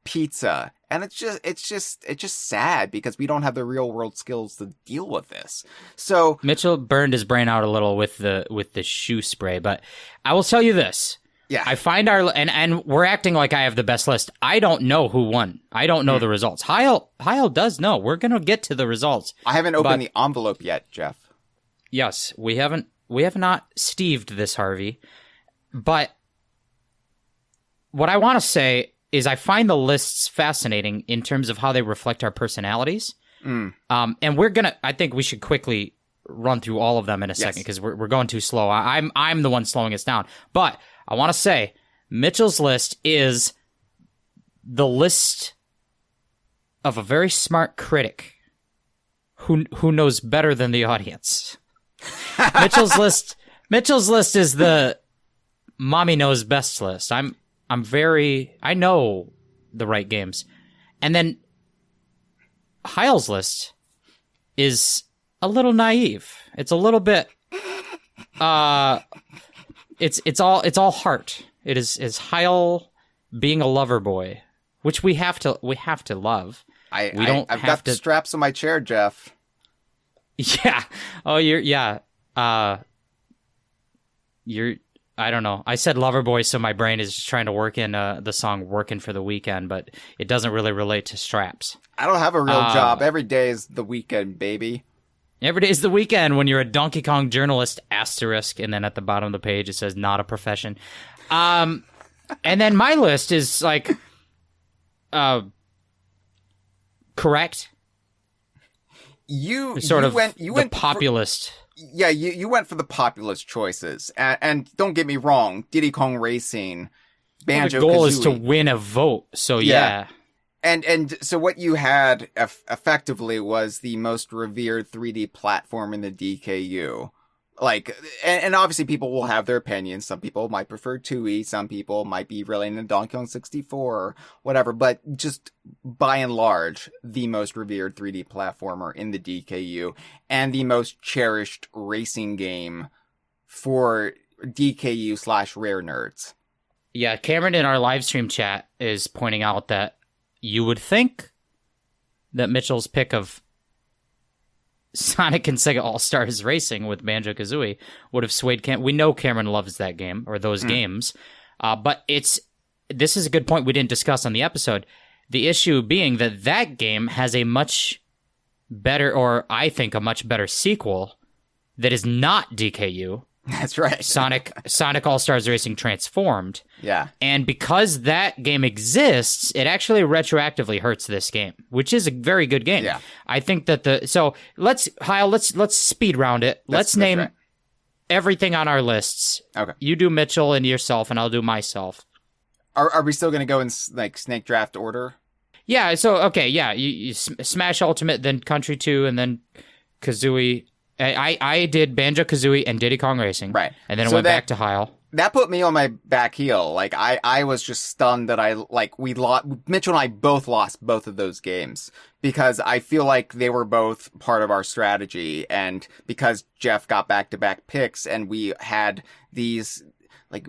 pizza. And it's just sad because we don't have the real world skills to deal with this. So Mitchell burned his brain out a little with the shoe spray, but I will tell you this. Yeah. I find and we're acting like I have the best list. I don't know who won. I don't know the results. Hyle does know. We're going to get to the results. I haven't opened the envelope yet, Jeff. Yes, we have not Steved this, Harvey. But what I want to say is I find the lists fascinating in terms of how they reflect our personalities. And I think we should quickly run through all of them in a second because we're going too slow. I'm the one slowing us down. But I want to say Mitchell's list is the list of a very smart critic who knows better than the audience. Mitchell's list is the mommy knows best list. I know the right games. And then Hyle's list is a little naive. It's a little bit it's all heart. It is Hyle being a lover boy, which we have to love. I've got the straps on my chair, Jeff. Yeah. Oh, you're I don't know. I said Loverboy, so my brain is just trying to work in the song Working for the Weekend, but it doesn't really relate to straps. I don't have a real job. Every day is the weekend, baby. Every day is the weekend when you're a Donkey Kong journalist, asterisk, and then at the bottom of the page it says not a profession. And then my list is like correct. You went the populist. You went for the populist choices, and don't get me wrong, Diddy Kong Racing, Banjo-Kazooie. The goal is to win a vote, so yeah. And so what you had effectively was the most revered 3D platform in the DKU. Like, and obviously people will have their opinions. Some people might prefer 2E, some people might be really into Donkey Kong 64 or whatever, but just by and large, the most revered 3D platformer in the DKU and the most cherished racing game for DKU/rare nerds. Yeah, Cameron in our live stream chat is pointing out that you would think that Mitchell's pick of Sonic and Sega All-Stars Racing with Banjo-Kazooie would have swayed Cameron. We know Cameron loves that game, or those games, but this is a good point we didn't discuss on the episode. The issue being that game has a much better, or I think a much better sequel that is not DKU. That's right. Sonic All-Stars Racing Transformed. Yeah. And because that game exists, it actually retroactively hurts this game, which is a very good game. Yeah. I think that Hyle, let's speed round it. Let's name everything on our lists. Okay. You do Mitchell and yourself, and I'll do myself. Are we still going to go in like snake draft order? Yeah, so, okay, yeah. You Smash Ultimate, then Country 2, and then Kazooie. I did Banjo-Kazooie and Diddy Kong Racing. Right. And then I went back to Hyle. That put me on my back heel. Like, I was just stunned that Mitchell and I both lost both of those games because I feel like they were both part of our strategy. And because Jeff got back-to-back picks and we had these, like,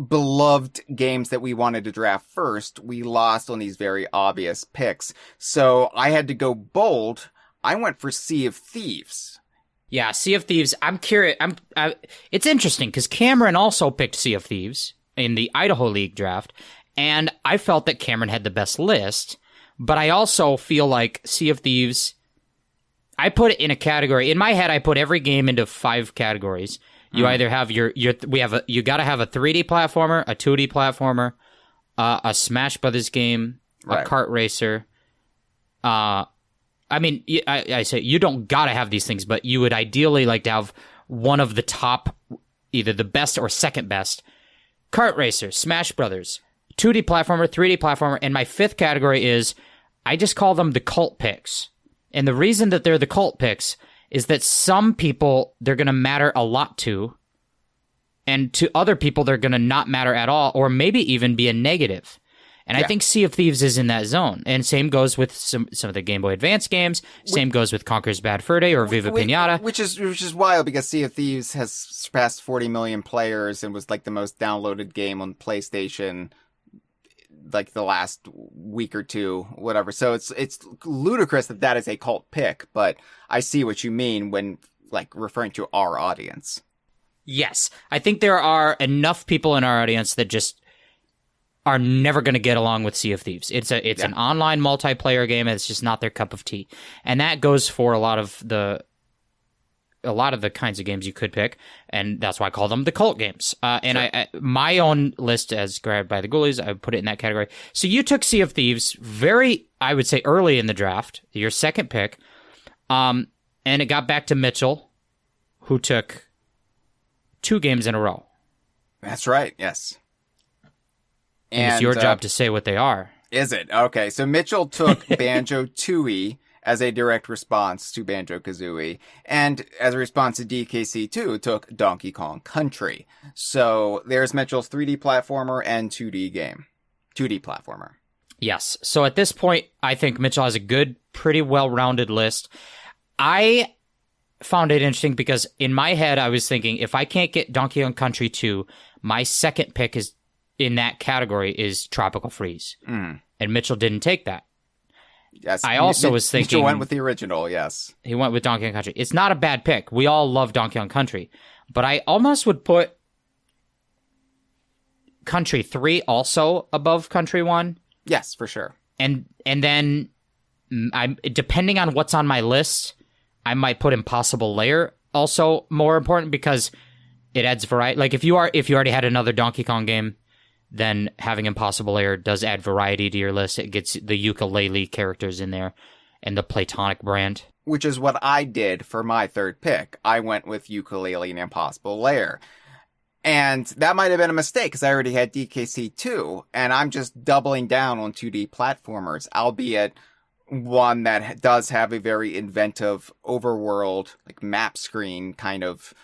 beloved games that we wanted to draft first, we lost on these very obvious picks. So I had to go bold. I went for Sea of Thieves. Yeah, Sea of Thieves. I'm curious. It's interesting because Cameron also picked Sea of Thieves in the Idaho League draft, and I felt that Cameron had the best list. But I also feel like Sea of Thieves, I put it in a category. In my head, I put every game into 5 categories. You either have you got to have a 3D platformer, a 2D platformer, a Smash Brothers game, a kart racer. I mean, I say you don't got to have these things, but you would ideally like to have one of the top, either the best or second best. Kart racer, Smash Brothers, 2D platformer, 3D platformer, and my 5th category is, I just call them the cult picks. And the reason that they're the cult picks is that some people, they're going to matter a lot to, and to other people, they're going to not matter at all, or maybe even be a negative. And I think Sea of Thieves is in that zone. And same goes with some of the Game Boy Advance games. Same goes with Conker's Bad Fur Day or Viva Pinata. Which is wild because Sea of Thieves has surpassed 40 million players and was like the most downloaded game on PlayStation like the last week or two, whatever. So it's ludicrous that is a cult pick, but I see what you mean when like referring to our audience. Yes. I think there are enough people in our audience that just are never going to get along with Sea of Thieves. It's an online multiplayer game, and it's just not their cup of tea. And that goes for a lot of the kinds of games you could pick, and that's why I call them the cult games. And I my own list, as grabbed by the Ghoulies, I put it in that category. So you took Sea of Thieves very, I would say, early in the draft, your second pick, and it got back to Mitchell, who took 2 games in a row. That's right, yes. And it's your job to say what they are. Is it? Okay, so Mitchell took Banjo-Tooie as a direct response to Banjo-Kazooie, and as a response to DKC2, took Donkey Kong Country. So there's Mitchell's 3D platformer and 2D game. 2D platformer. Yes. So at this point, I think Mitchell has a good, pretty well-rounded list. I found it interesting because in my head, I was thinking, if I can't get Donkey Kong Country 2, my second pick is in that category is Tropical Freeze. And Mitchell didn't take that. Yes. I also was thinking... Mitchell went with the original, yes. He went with Donkey Kong Country. It's not a bad pick. We all love Donkey Kong Country. But I almost would put Country 3 also above Country 1. Yes, for sure. And then, depending on what's on my list, I might put Impossible Lair also more important because it adds variety. Like if you already had another Donkey Kong game, then having Impossible Lair does add variety to your list. It gets the Yooka-Laylee characters in there and the Platonic brand. Which is what I did for my third pick. I went with Yooka-Laylee and Impossible Lair. And that might have been a mistake because I already had DKC2, and I'm just doubling down on 2D platformers, albeit one that does have a very inventive overworld, like map screen kind of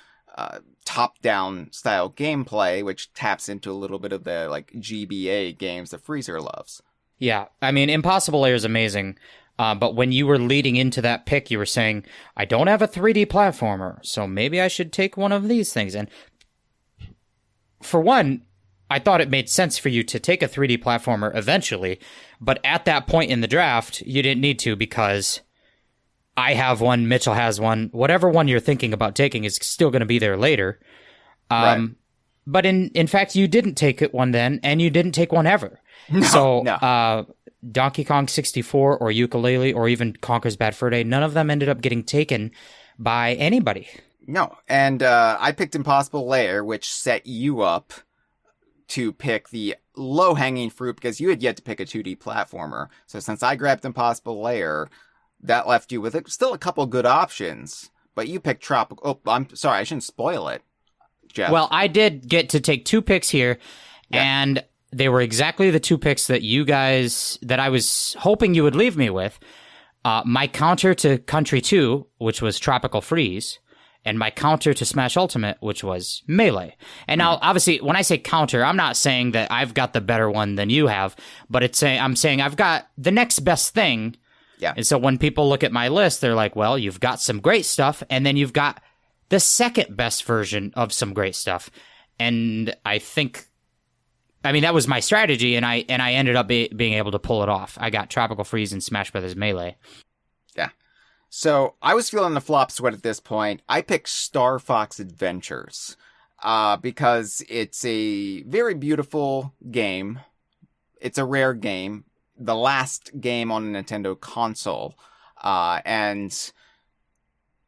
top-down style gameplay, which taps into a little bit of the like GBA games that Freezer loves. Yeah, I mean, Impossible Lair is amazing, but when you were leading into that pick, you were saying, I don't have a 3D platformer, so maybe I should take one of these things. And for one, I thought it made sense for you to take a 3D platformer eventually, but at that point in the draft, you didn't need to because I have one, Mitchell has one. Whatever one you're thinking about taking is still going to be there later. Right. But in fact, you didn't take it one then, and you didn't take one ever. No. Donkey Kong 64 or Yooka-Laylee or even Conker's Bad Fur Day, none of them ended up getting taken by anybody. No, and I picked Impossible Lair, which set you up to pick the low-hanging fruit because you had yet to pick a 2D platformer. So since I grabbed Impossible Lair, that left you with still a couple good options, but you picked Tropical. Oh, I'm sorry, I shouldn't spoil it, Jeff. Well, I did get to take 2 picks here, Yeah. and they were exactly the 2 picks that I was hoping you would leave me with. My counter to Country 2, which was Tropical Freeze, and my counter to Smash Ultimate, which was Melee. And now, obviously, when I say counter, I'm not saying that I've got the better one than you have, but I'm saying I've got the next best thing. Yeah. And so when people look at my list, they're like, well, you've got some great stuff, and then you've got the second best version of some great stuff. And I mean, that was my strategy, and I ended up being able to pull it off. I got Tropical Freeze and Smash Brothers Melee. Yeah. So I was feeling the flop sweat at this point. I picked Star Fox Adventures because it's a very beautiful game. It's a rare game. The last game on a Nintendo console. And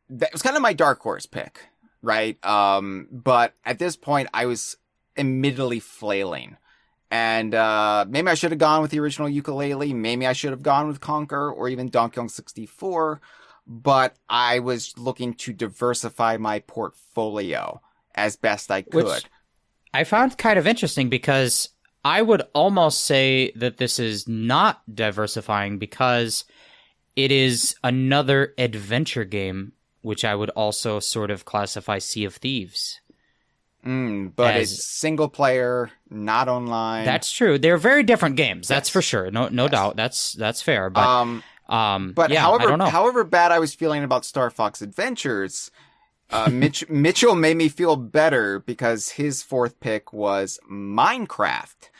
that was kind of my dark horse pick, right? But at this point, I was admittedly flailing. And maybe I should have gone with the original Yooka-Laylee. Maybe I should have gone with Conquer or even Donkey Kong 64. But I was looking to diversify my portfolio as best I could. Which I found kind of interesting because I would almost say that this is not diversifying because it is another adventure game, which I would also sort of classify Sea of Thieves. But it's single player, not online. That's true. They're very different games. That's for sure. No Yes. doubt. That's fair. But yeah, I don't know. However bad I was feeling about Star Fox Adventures, Mitchell made me feel better because his 4th pick was Minecraft,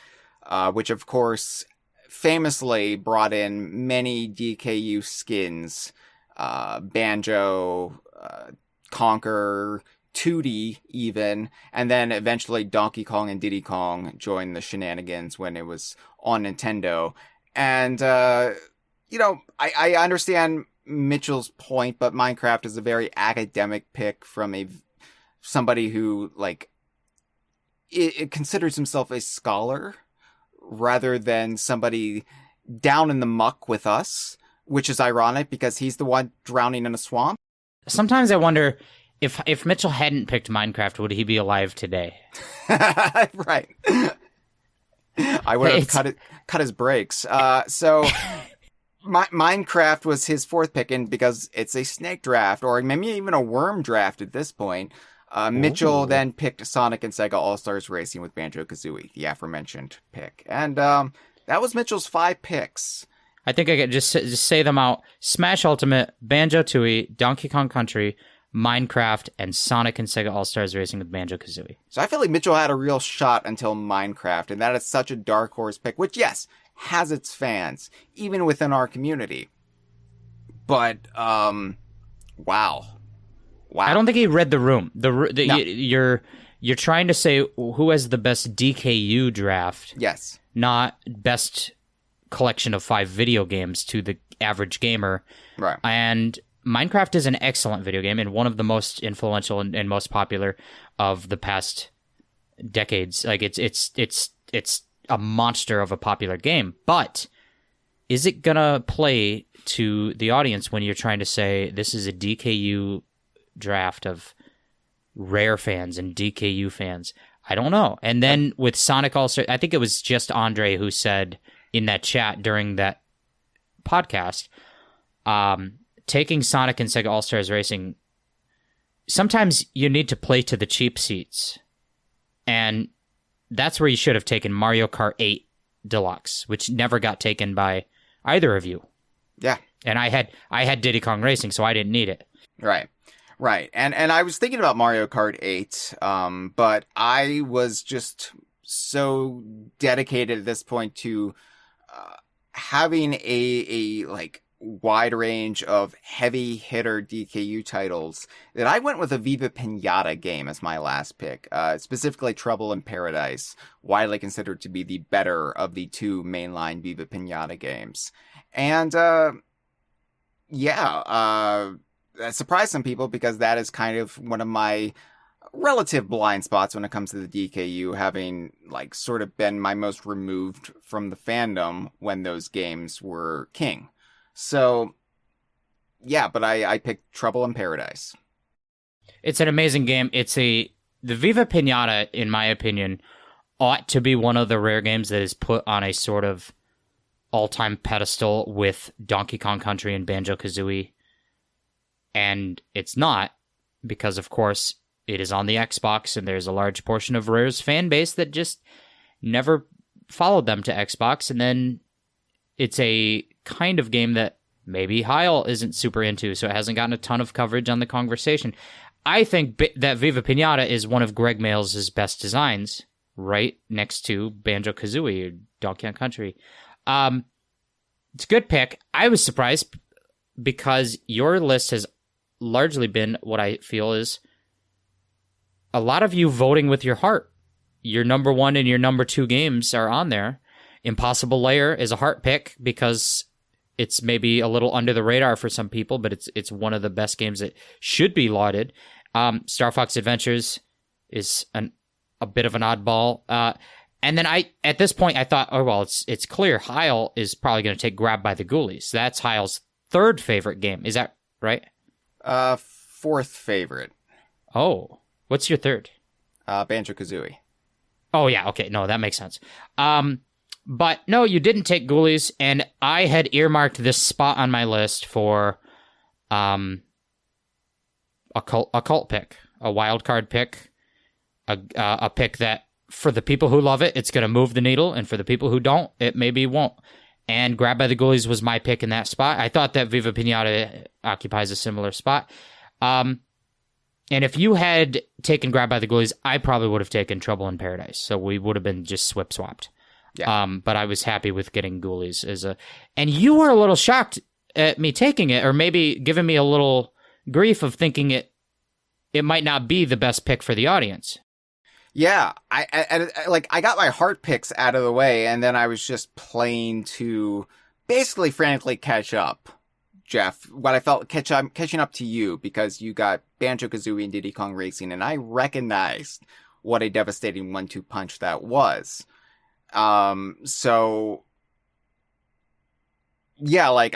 which of course famously brought in many DKU skins, Banjo, Conquer, 2D even, and then eventually Donkey Kong and Diddy Kong joined the shenanigans when it was on Nintendo. And, I understand Mitchell's point, but Minecraft is a very academic pick from somebody who, it considers himself a scholar rather than somebody down in the muck with us, which is ironic because he's the one drowning in a swamp. Sometimes I wonder if Mitchell hadn't picked Minecraft, would he be alive today? Right. I would have cut his brakes. So Minecraft was his 4th pick, and because it's a snake draft, or maybe even a worm draft at this point, Mitchell then picked Sonic and Sega All-Stars Racing with Banjo-Kazooie, the aforementioned pick. And that was Mitchell's 5 picks. I think I could just say them out. Smash Ultimate, Banjo-Tooie, Donkey Kong Country, Minecraft, and Sonic and Sega All-Stars Racing with Banjo-Kazooie. So I feel like Mitchell had a real shot until Minecraft, and that is such a dark horse pick, which, yes, has its fans, even within our community. But, wow. I don't think he read the room. No. You're trying to say who has the best DKU draft. Yes. Not best collection of 5 video games to the average gamer. Right. And Minecraft is an excellent video game and one of the most influential and most popular of the past decades. Like it's a monster of a popular game, but is it gonna play to the audience when you're trying to say this is a DKU draft of Rare fans and DKU fans? I don't know. And then with Sonic All-Star, I think it was just Andre who said in that chat during that podcast, taking Sonic and Sega All-Stars Racing, sometimes you need to play to the cheap seats. And that's where you should have taken Mario Kart 8 Deluxe, which never got taken by either of you. Yeah. And I had Diddy Kong Racing, so I didn't need it. Right. Right. And I was thinking about Mario Kart 8, but I was just so dedicated at this point to having a wide range of heavy hitter DKU titles that I went with a Viva Pinata game as my last pick, specifically Trouble in Paradise, widely considered to be the better of the 2 mainline Viva Pinata games. And, that surprised some people because that is kind of one of my relative blind spots when it comes to the DKU, having sort of been my most removed from the fandom when those games were king. So, yeah, but I picked Trouble in Paradise. It's an amazing game. The Viva Pinata, in my opinion, ought to be one of the rare games that is put on a sort of all-time pedestal with Donkey Kong Country and Banjo-Kazooie. And it's not, because, of course, it is on the Xbox, and there's a large portion of Rare's fan base that just never followed them to Xbox, and then it's a kind of game that maybe Hyle isn't super into, so it hasn't gotten a ton of coverage on the Kongversation. I think that Viva Pinata is one of Greg Mails' best designs, right next to Banjo-Kazooie or Donkey Kong Country. It's a good pick. I was surprised because your list has largely been what I feel is a lot of you voting with your heart. Your number 1 and your number 2 games are on there. Impossible Lair is a heart pick because it's maybe a little under the radar for some people, but it's one of the best games that should be lauded. Star Fox Adventures is a bit of an oddball. And then at this point, I thought, oh, well, it's clear. Hyle is probably going to take Grab by the Ghoulies. That's Hyle's third favorite game. Is that right? Fourth favorite. Oh, what's your third? Banjo-Kazooie. Oh, yeah. Okay. No, that makes sense. But no, you didn't take Ghoulies, and I had earmarked this spot on my list for a cult pick, a wild card pick, a pick that for the people who love it, it's going to move the needle, and for the people who don't, it maybe won't. And Grab by the Ghoulies was my pick in that spot. I thought that Viva Pinata occupies a similar spot. And if you had taken Grab by the Ghoulies, I probably would have taken Trouble in Paradise. So we would have been just swapped. Yeah. But I was happy with getting Ghoulies and you were a little shocked at me taking it, or maybe giving me a little grief of thinking it might not be the best pick for the audience. Yeah, I got my heart picks out of the way, and then I was just playing to basically frantically catch up, Jeff. What I felt catching up to you, because you got Banjo-Kazooie and Diddy Kong Racing, and I recognized what a devastating 1-2 punch that was. So yeah,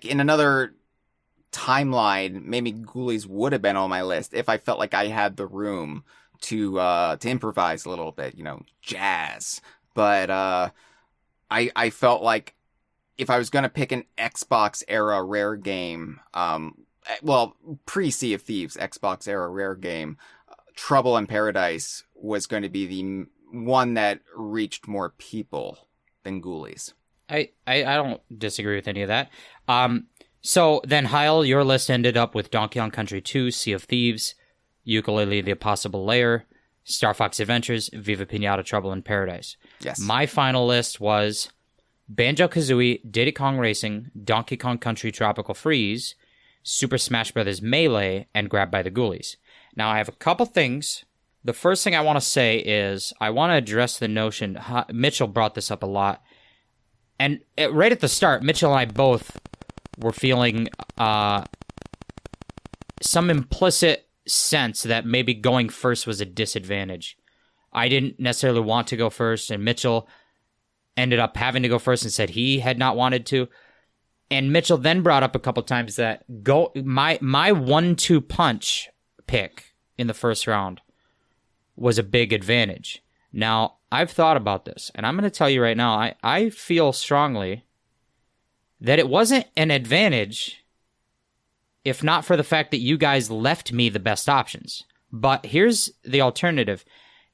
in another timeline, maybe Ghoulies would have been on my list if I felt like I had the room to improvise a little bit, jazz. But I felt like if I was going to pick an Xbox era rare game, pre-Sea of Thieves Xbox era rare game, Trouble in Paradise was going to be the one that reached more people than Ghoulies. I don't disagree with any of that. So then, Hyle, your list ended up with Donkey Kong Country 2, Sea of Thieves, Yooka-Laylee, The Impossible Lair, Star Fox Adventures, Viva Pinata, Trouble in Paradise. Yes. My final list was Banjo-Kazooie, Diddy Kong Racing, Donkey Kong Country Tropical Freeze, Super Smash Bros. Melee, and Grab by the Ghoulies. Now, I have a couple things. The first thing I want to say is I want to address the notion, Mitchell brought this up a lot, and right at the start, Mitchell and I both were feeling some implicit sense that maybe going first was a disadvantage. I didn't necessarily want to go first, and Mitchell ended up having to go first and said he had not wanted to. And Mitchell then brought up a couple times that my 1-2 punch pick in the first round was a big advantage. Now, I've thought about this, and I'm going to tell you right now, I feel strongly that it wasn't an advantage if not for the fact that you guys left me the best options. But here's the alternative.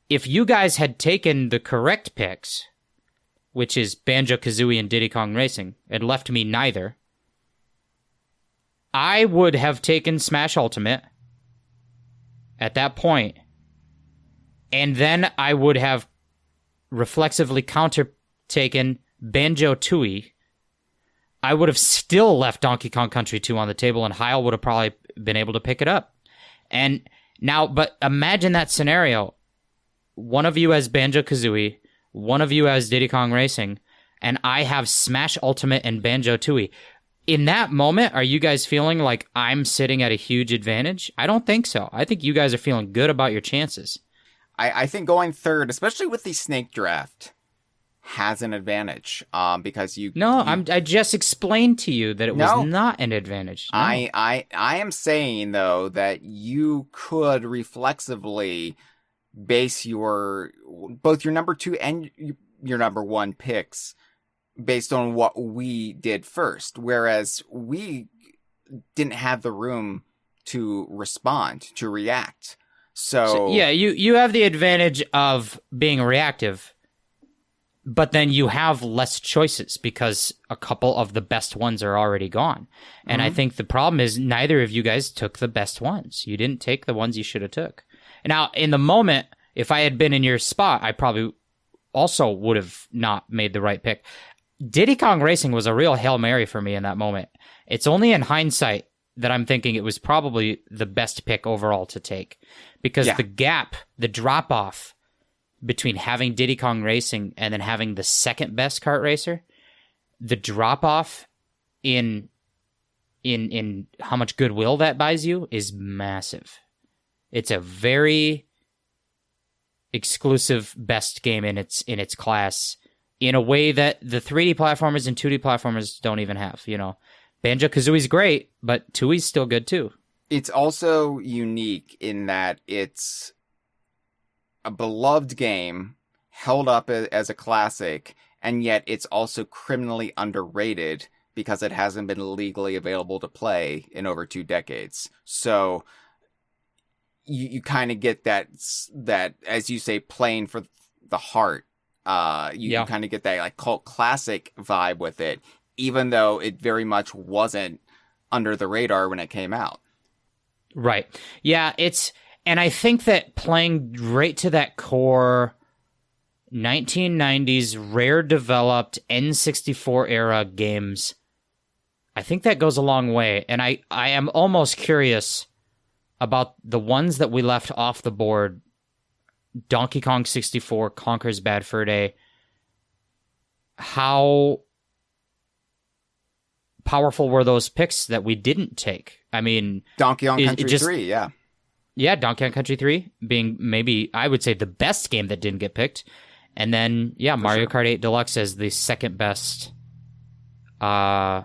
If you guys had taken the correct picks, which is Banjo-Kazooie and Diddy Kong Racing, and left me neither, I would have taken Smash Ultimate at that point, and then I would have reflexively counter-taken Banjo-Tooie. I would have still left Donkey Kong Country 2 on the table, and Hyle would have probably been able to pick it up. And now, but imagine that scenario. One of you has Banjo-Kazooie, one of you has Diddy Kong Racing, and I have Smash Ultimate and Banjo-Tooie. In that moment, are you guys feeling like I'm sitting at a huge advantage? I don't think so. I think you guys are feeling good about your chances. I think going third, especially with the snake draft, has an advantage, because I just explained to you that it was not an advantage. No. I am saying, though, that you could reflexively base both your number 2 and your number 1 picks based on what we did first, whereas we didn't have the room to respond, to react. So yeah, you have the advantage of being reactive, but then you have less choices because a couple of the best ones are already gone. And I think the problem is neither of you guys took the best ones. You didn't take the ones you should have took. Now, in the moment, if I had been in your spot, I probably also would have not made the right pick. Diddy Kong Racing was a real Hail Mary for me in that moment. It's only in hindsight that I'm thinking it was probably the best pick overall to take, because the gap, the drop off between having Diddy Kong Racing and then having the second best kart racer, the drop off in how much goodwill that buys you is massive. It's a very exclusive best game in its class, in a way that the 3D platformers and 2D platformers don't even have. Banjo-Kazooie's great, but Tooie's still good too. It's also unique in that it's a beloved game, held up as a classic, and yet it's also criminally underrated because it hasn't been legally available to play in over 2 decades. So you kind of get that, as you say, playing for the heart. You kind of get that like cult classic vibe with it, even though it very much wasn't under the radar when it came out. Right. Yeah, and I think that playing right to that core 1990s rare developed N64 era games, I think that goes a long way. And I am almost curious about the ones that we left off the board. Donkey Kong 64, Conker's Bad Fur Day. How powerful were those picks that we didn't take? I mean, Donkey Kong Country 3, yeah. Yeah, Donkey Kong Country 3 being maybe, I would say, the best game that didn't get picked. And then, Mario Kart 8 Deluxe as the second best kart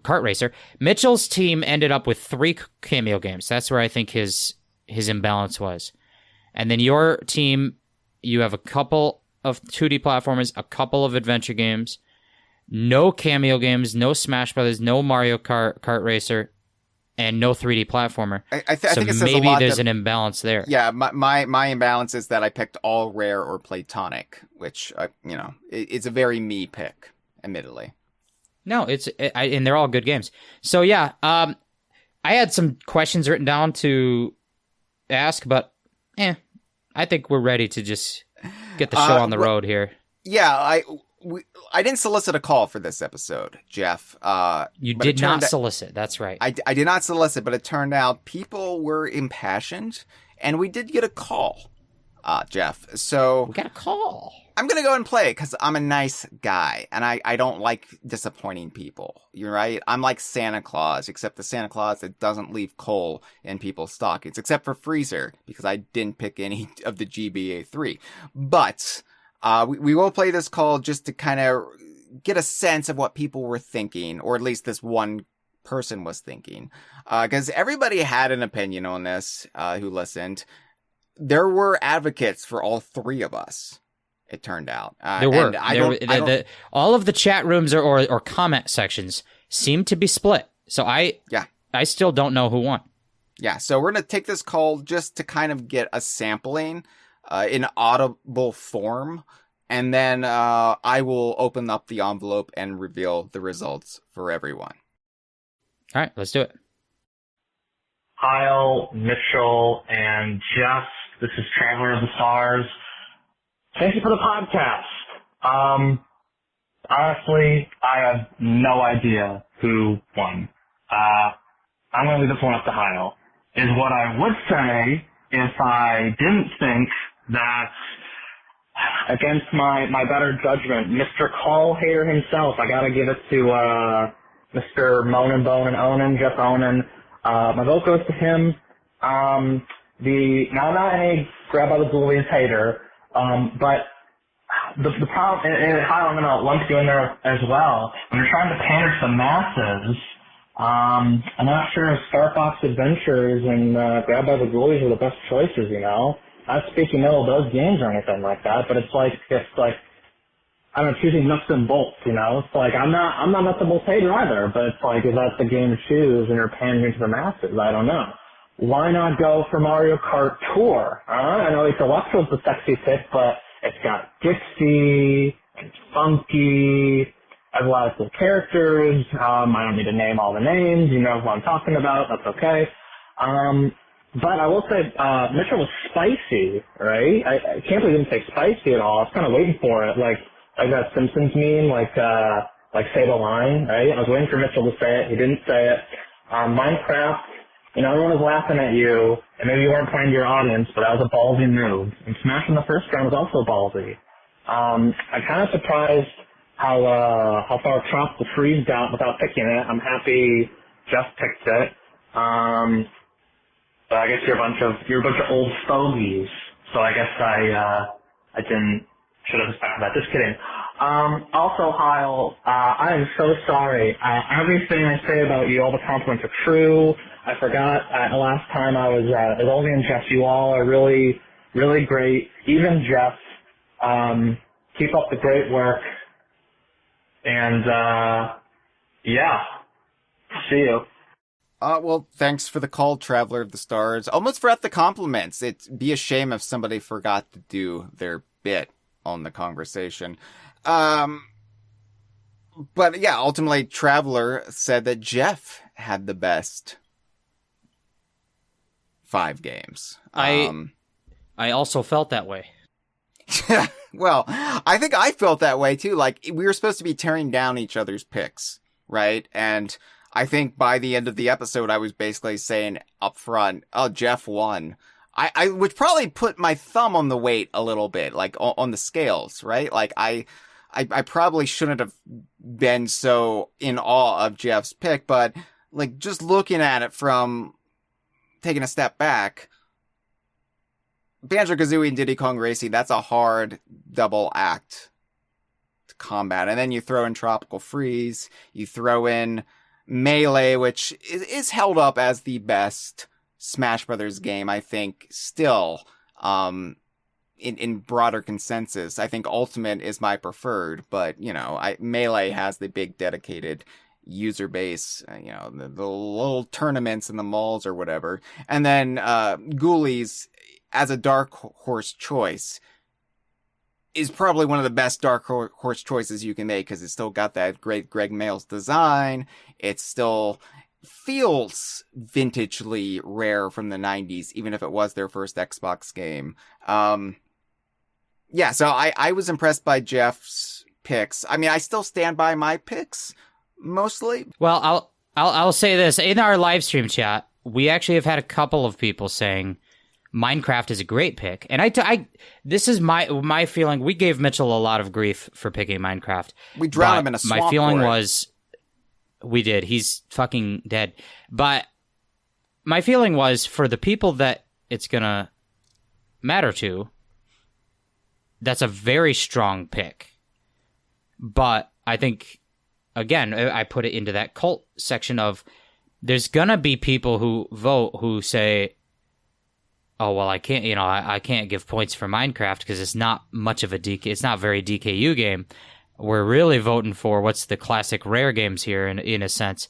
racer. Mitchell's team ended up with 3 cameo games. That's where I think his imbalance was. And then your team, you have a couple of 2D platformers, a couple of adventure games, no cameo games, no Smash Brothers, no Mario Kart Racer, and no 3D platformer. I think it says maybe a lot there's an imbalance there. Yeah, my imbalance is that I picked all rare or platonic, which it's a very me pick, admittedly. No, and they're all good games. So yeah, I had some questions written down to ask, but I think we're ready to just get the show on the road here. Yeah, I didn't solicit a call for this episode, Jeff. You did not solicit. That's right. I did not solicit, but it turned out people were impassioned, and we did get a call, Jeff. So we got a call. I'm going to go and play it because I'm a nice guy, and I don't like disappointing people. You're right. I'm like Santa Claus, except the Santa Claus that doesn't leave coal in people's stockings, except for Freezer, because I didn't pick any of the GBA 3. But we will play this call just to kind of get a sense of what people were thinking, or at least this one person was thinking. Because everybody had an opinion on this who listened. There were advocates for all 3 of us. It turned out there were. All of the chat rooms or comment sections seemed to be split. So I still don't know who won. Yeah, so we're gonna take this call just to kind of get a sampling in audible form, and then I will open up the envelope and reveal the results for everyone. All right, let's do it. Hyle, Mitchell, and Jeff. This is Traveler of the Stars. Thank you for the podcast. Honestly, I have no idea who won. I'm going to leave this one up to Hyle. Is what I would say if I didn't think that, against my better judgment, Mr. Call Hater himself, I got to give it to Mr. Moanin' Bone and Onan, Jeff Onan. My vote goes to him. Now I'm not any grab by the bullies hater. But the problem, and Hyle, I'm going to lump you in there as well. When you're trying to pander to the masses, I'm not sure if Star Fox Adventures and Grab by the Ghoulies are the best choices, you know? Not speaking ill of those games or anything like that, but it's like, I don't know, choosing nuts and bolts, you know? It's like, I'm not nuts and bolts hater either, but it's like, is that the game to choose and you're pandering to the masses? I don't know. Why not go for Mario Kart Tour? I know it's Electro's the sexy pick, but it's got Dixie, it's funky, has a lot of cool characters. I don't need to name all the names. You know who I'm talking about. That's okay. But I will say, Mitchell was spicy, right? I can't believe he didn't say spicy at all. I was kind of waiting for it, like that Simpsons meme, like say the line, right? I was waiting for Mitchell to say it. He didn't say it. Minecraft, you know, everyone was laughing at you, and maybe you weren't playing to your audience, but that was a ballsy move. And Smash in the first round was also ballsy. I'm kind of surprised how far Tropical Freeze got without picking it. I'm happy Jeff picked it. But I guess you're a bunch of old fogies, so I guess I should have expected that. Just kidding. Also, Hyle, I am so sorry. Everything I say about you, all the compliments are true. I forgot last time I was Ollie and Jeff. You all are really, really great. Even Jeff. Keep up the great work. And yeah, see you. Well, thanks for the call, Traveler of the Stars. Almost forgot the compliments. It'd be a shame if somebody forgot to do their bit on the conversation. But yeah, ultimately, Traveler said that Jeff had the best 5 games. I also felt that way. Well, I think I felt that way too. Like, we were supposed to be tearing down each other's picks, right? And I think by the end of the episode, I was basically saying up front, oh, Jeff won. I would probably put my thumb on the weight a little bit, like on the scales, right? Like I probably shouldn't have been so in awe of Jeff's pick, but like just looking at it from taking a step back, Banjo-Kazooie and Diddy Kong Racing, that's a hard double act to combat. And then you throw in Tropical Freeze, you throw in Melee, which is held up as the best Smash Brothers game, I think, still, in broader consensus. I think Ultimate is my preferred, but, you know, Melee has the big dedicated user base, you know, the little tournaments in the malls or whatever. And then, Ghoulies, as a dark horse choice, is probably one of the best dark horse choices you can make, because it's still got that great Greg Mayles design. It still feels vintagely rare from the 90s, even if it was their first Xbox game. Yeah, so I was impressed by Jeff's picks. I mean, I still stand by my picks, mostly. Well, I'll say this. In our live stream chat, we actually have had a couple of people saying Minecraft is a great pick. And this is my feeling. We gave Mitchell a lot of grief for picking Minecraft. We drowned him in a swamp. My feeling was, we did. He's fucking dead. But my feeling was, for the people that it's going to matter to, that's a very strong pick. But I think, again, I put it into that cult section of, there's going to be people who vote who say, oh, well, I can't, you know, I can't give points for Minecraft because it's not much of a it's not very DKU game. We're really voting for what's the classic rare games here in a sense.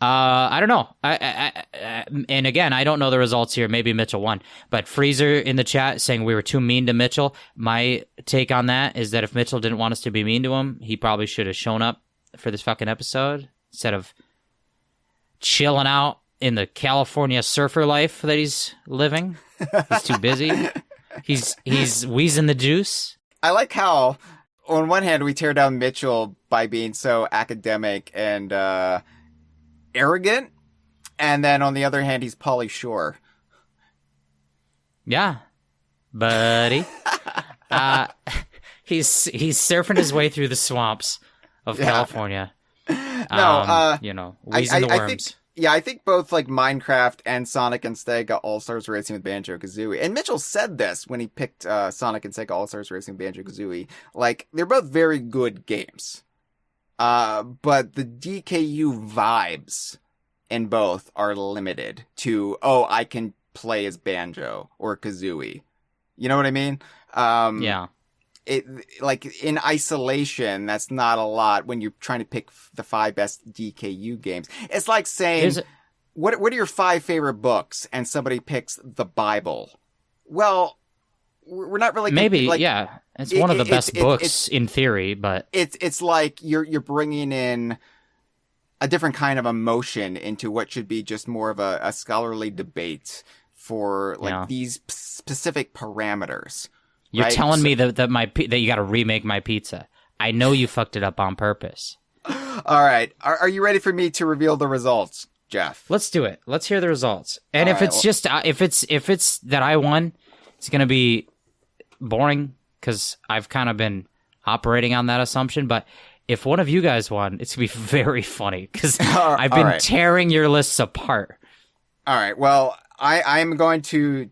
I don't know. And again, I don't know the results here. Maybe Mitchell won. But Freezer in the chat saying we were too mean to Mitchell. My take on that is that if Mitchell didn't want us to be mean to him, he probably should have shown up for this fucking episode instead of chilling out in the California surfer life that he's living. He's too busy. He's wheezing the juice. I like how, on one hand, we tear down Mitchell by being so academic and arrogant, and then on the other hand, he's Pauly Shore. Yeah, buddy. He's surfing his way through the swamps of California. No, you know, wheezing the worms. Yeah, I think both like Minecraft and Sonic and Sega All-Stars Racing with Banjo-Kazooie. And Mitchell said this when he picked Sonic and Sega All-Stars Racing with Banjo-Kazooie. Like, they're both very good games. But the DKU vibes in both are limited to, I can play as Banjo or Kazooie. You know what I mean? Yeah. It like in isolation, that's not a lot when you're trying to pick the 5 best DKU games. It's like saying, what are your 5 favorite books? And somebody picks the Bible. Well, we're not really maybe yeah. It's one of the best books in theory, but it's like you're bringing in a different kind of emotion into what should be just more of a scholarly debate for like these specific parameters. You're telling me that you got to remake my pizza. I know you fucked it up on purpose. All right. Are you ready for me to reveal the results, Jeff? Let's do it. Let's hear the results. And if it's that I won, it's going to be boring because I've kind of been operating on that assumption. But if one of you guys won, it's going to be very funny because I've been tearing your lists apart. All right. Well, I'm going to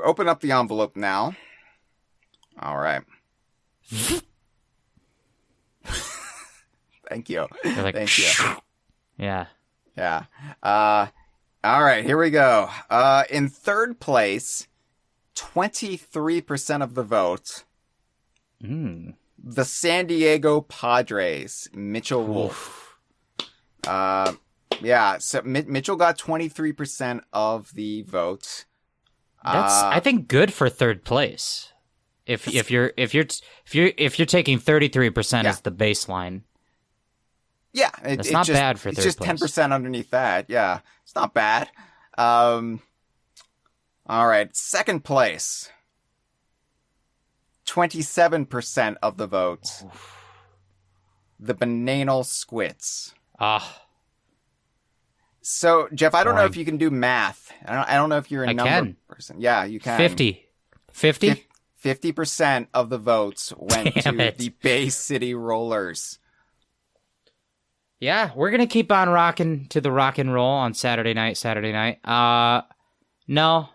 open up the envelope now. All right. Thank you. Like, thank you. Yeah. Yeah. All right, here we go. In third place, 23% of the vote. The San Diego Padres, Mitchell Wolf. Yeah, so Mitchell got 23% of the vote. That's I think good for third place. If you're taking 33% as the baseline. Yeah, it's not bad for third place. It's just 10% underneath that. Yeah, it's not bad. All right, second place. 27% of the votes. The Bananal Squits. So, Jeff, I don't know if you can do math. I don't know if you're a number person. Yeah, you can. 50. 50% of the votes went to the Bay City Rollers. Yeah, we're going to keep on rocking to the rock and roll on Saturday night. No,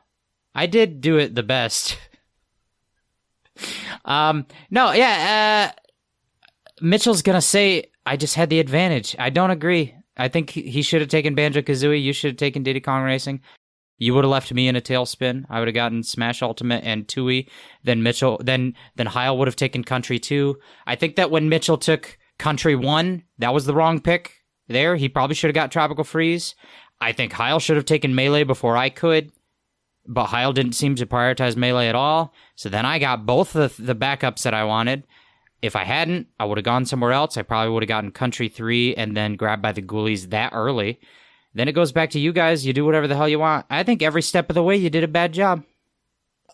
I did do it the best. Mitchell's going to say, I just had the advantage. I don't agree. I think he should have taken Banjo-Kazooie. You should have taken Diddy Kong Racing. You would have left me in a tailspin. I would have gotten Smash Ultimate and Tooie. Then Hyle would have taken Country 2. I think that when Mitchell took Country 1, that was the wrong pick there. He probably should have got Tropical Freeze. I think Hyle should have taken Melee before I could. But Hyle didn't seem to prioritize Melee at all. So then I got both the backups that I wanted. If I hadn't, I would have gone somewhere else. I probably would have gotten Country 3 and then grabbed by the Ghoulies that early. Then it goes back to you guys. You do whatever the hell you want. I think every step of the way you did a bad job.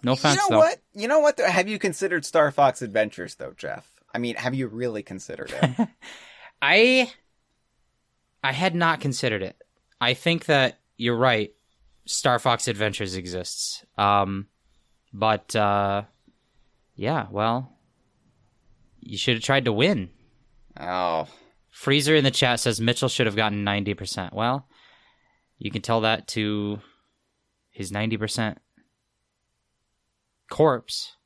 No offense, though. You know what? Have you considered Star Fox Adventures, though, Jeff? I mean, have you really considered it? I had not considered it. I think that you're right. Star Fox Adventures exists. Yeah, well, you should have tried to win. Oh. Freezer in the chat says Mitchell should have gotten 90%. Well, you can tell that to his 90% corpse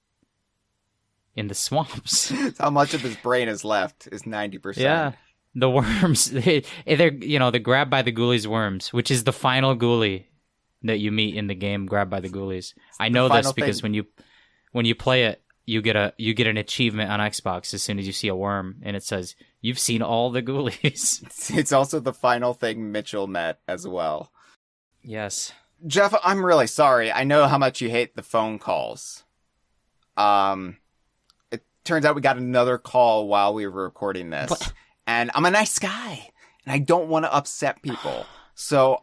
in the swamps. How much of his brain is left is 90%. Yeah. The worms, they're the Grab by the Ghoulies worms, which is the final ghoulie that you meet in the game, Grab by the Ghoulies. I know this because when you play it, you get an achievement on Xbox as soon as you see a worm, and it says, you've seen all the ghoulies. It's also the final thing Mitchell met as well. Yes. Jeff, I'm really sorry. I know how much you hate the phone calls. It turns out we got another call while we were recording this. What? And I'm a nice guy, and I don't want to upset people. So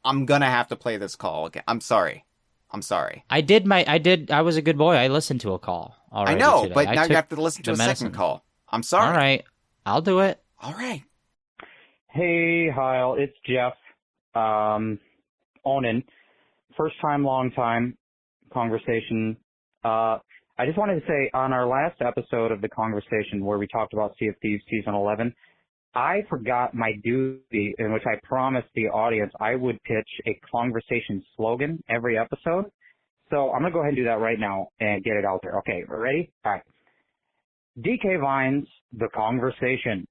I'm going to have to play this call again. I'm sorry. I was a good boy. I listened to a call already. I know, today. but now you have to listen to a second call. I'm sorry. All right. I'll do it. All right. Hey, Hyle. It's Jeff. Onan. First time, long time. Kongversation. I just wanted to say, on our last episode of the Kongversation where we talked about Sea of Thieves Season 11, I forgot my duty in which I promised the audience I would pitch a Kongversation slogan every episode. So I'm going to go ahead and do that right now and get it out there. Okay, ready? All right. DK Vines, the Kongversation.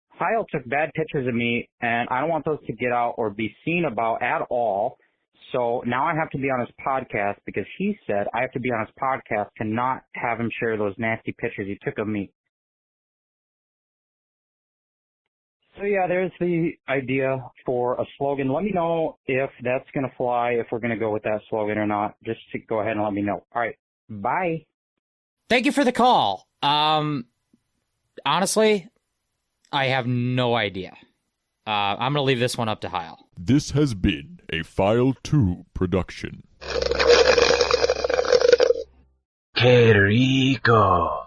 Hyle took bad pictures of me, and I don't want those to get out or be seen about at all. So now I have to be on his podcast because he said I have to be on his podcast to not have him share those nasty pictures he took of me. So yeah, there's the idea for a slogan. Let me know if that's going to fly, if we're going to go with that slogan or not. Just to go ahead and let me know. All right. Bye. Thank you for the call. Honestly, I have no idea. I'm going to leave this one up to Hyle. This has been a File 2 production. Que rico.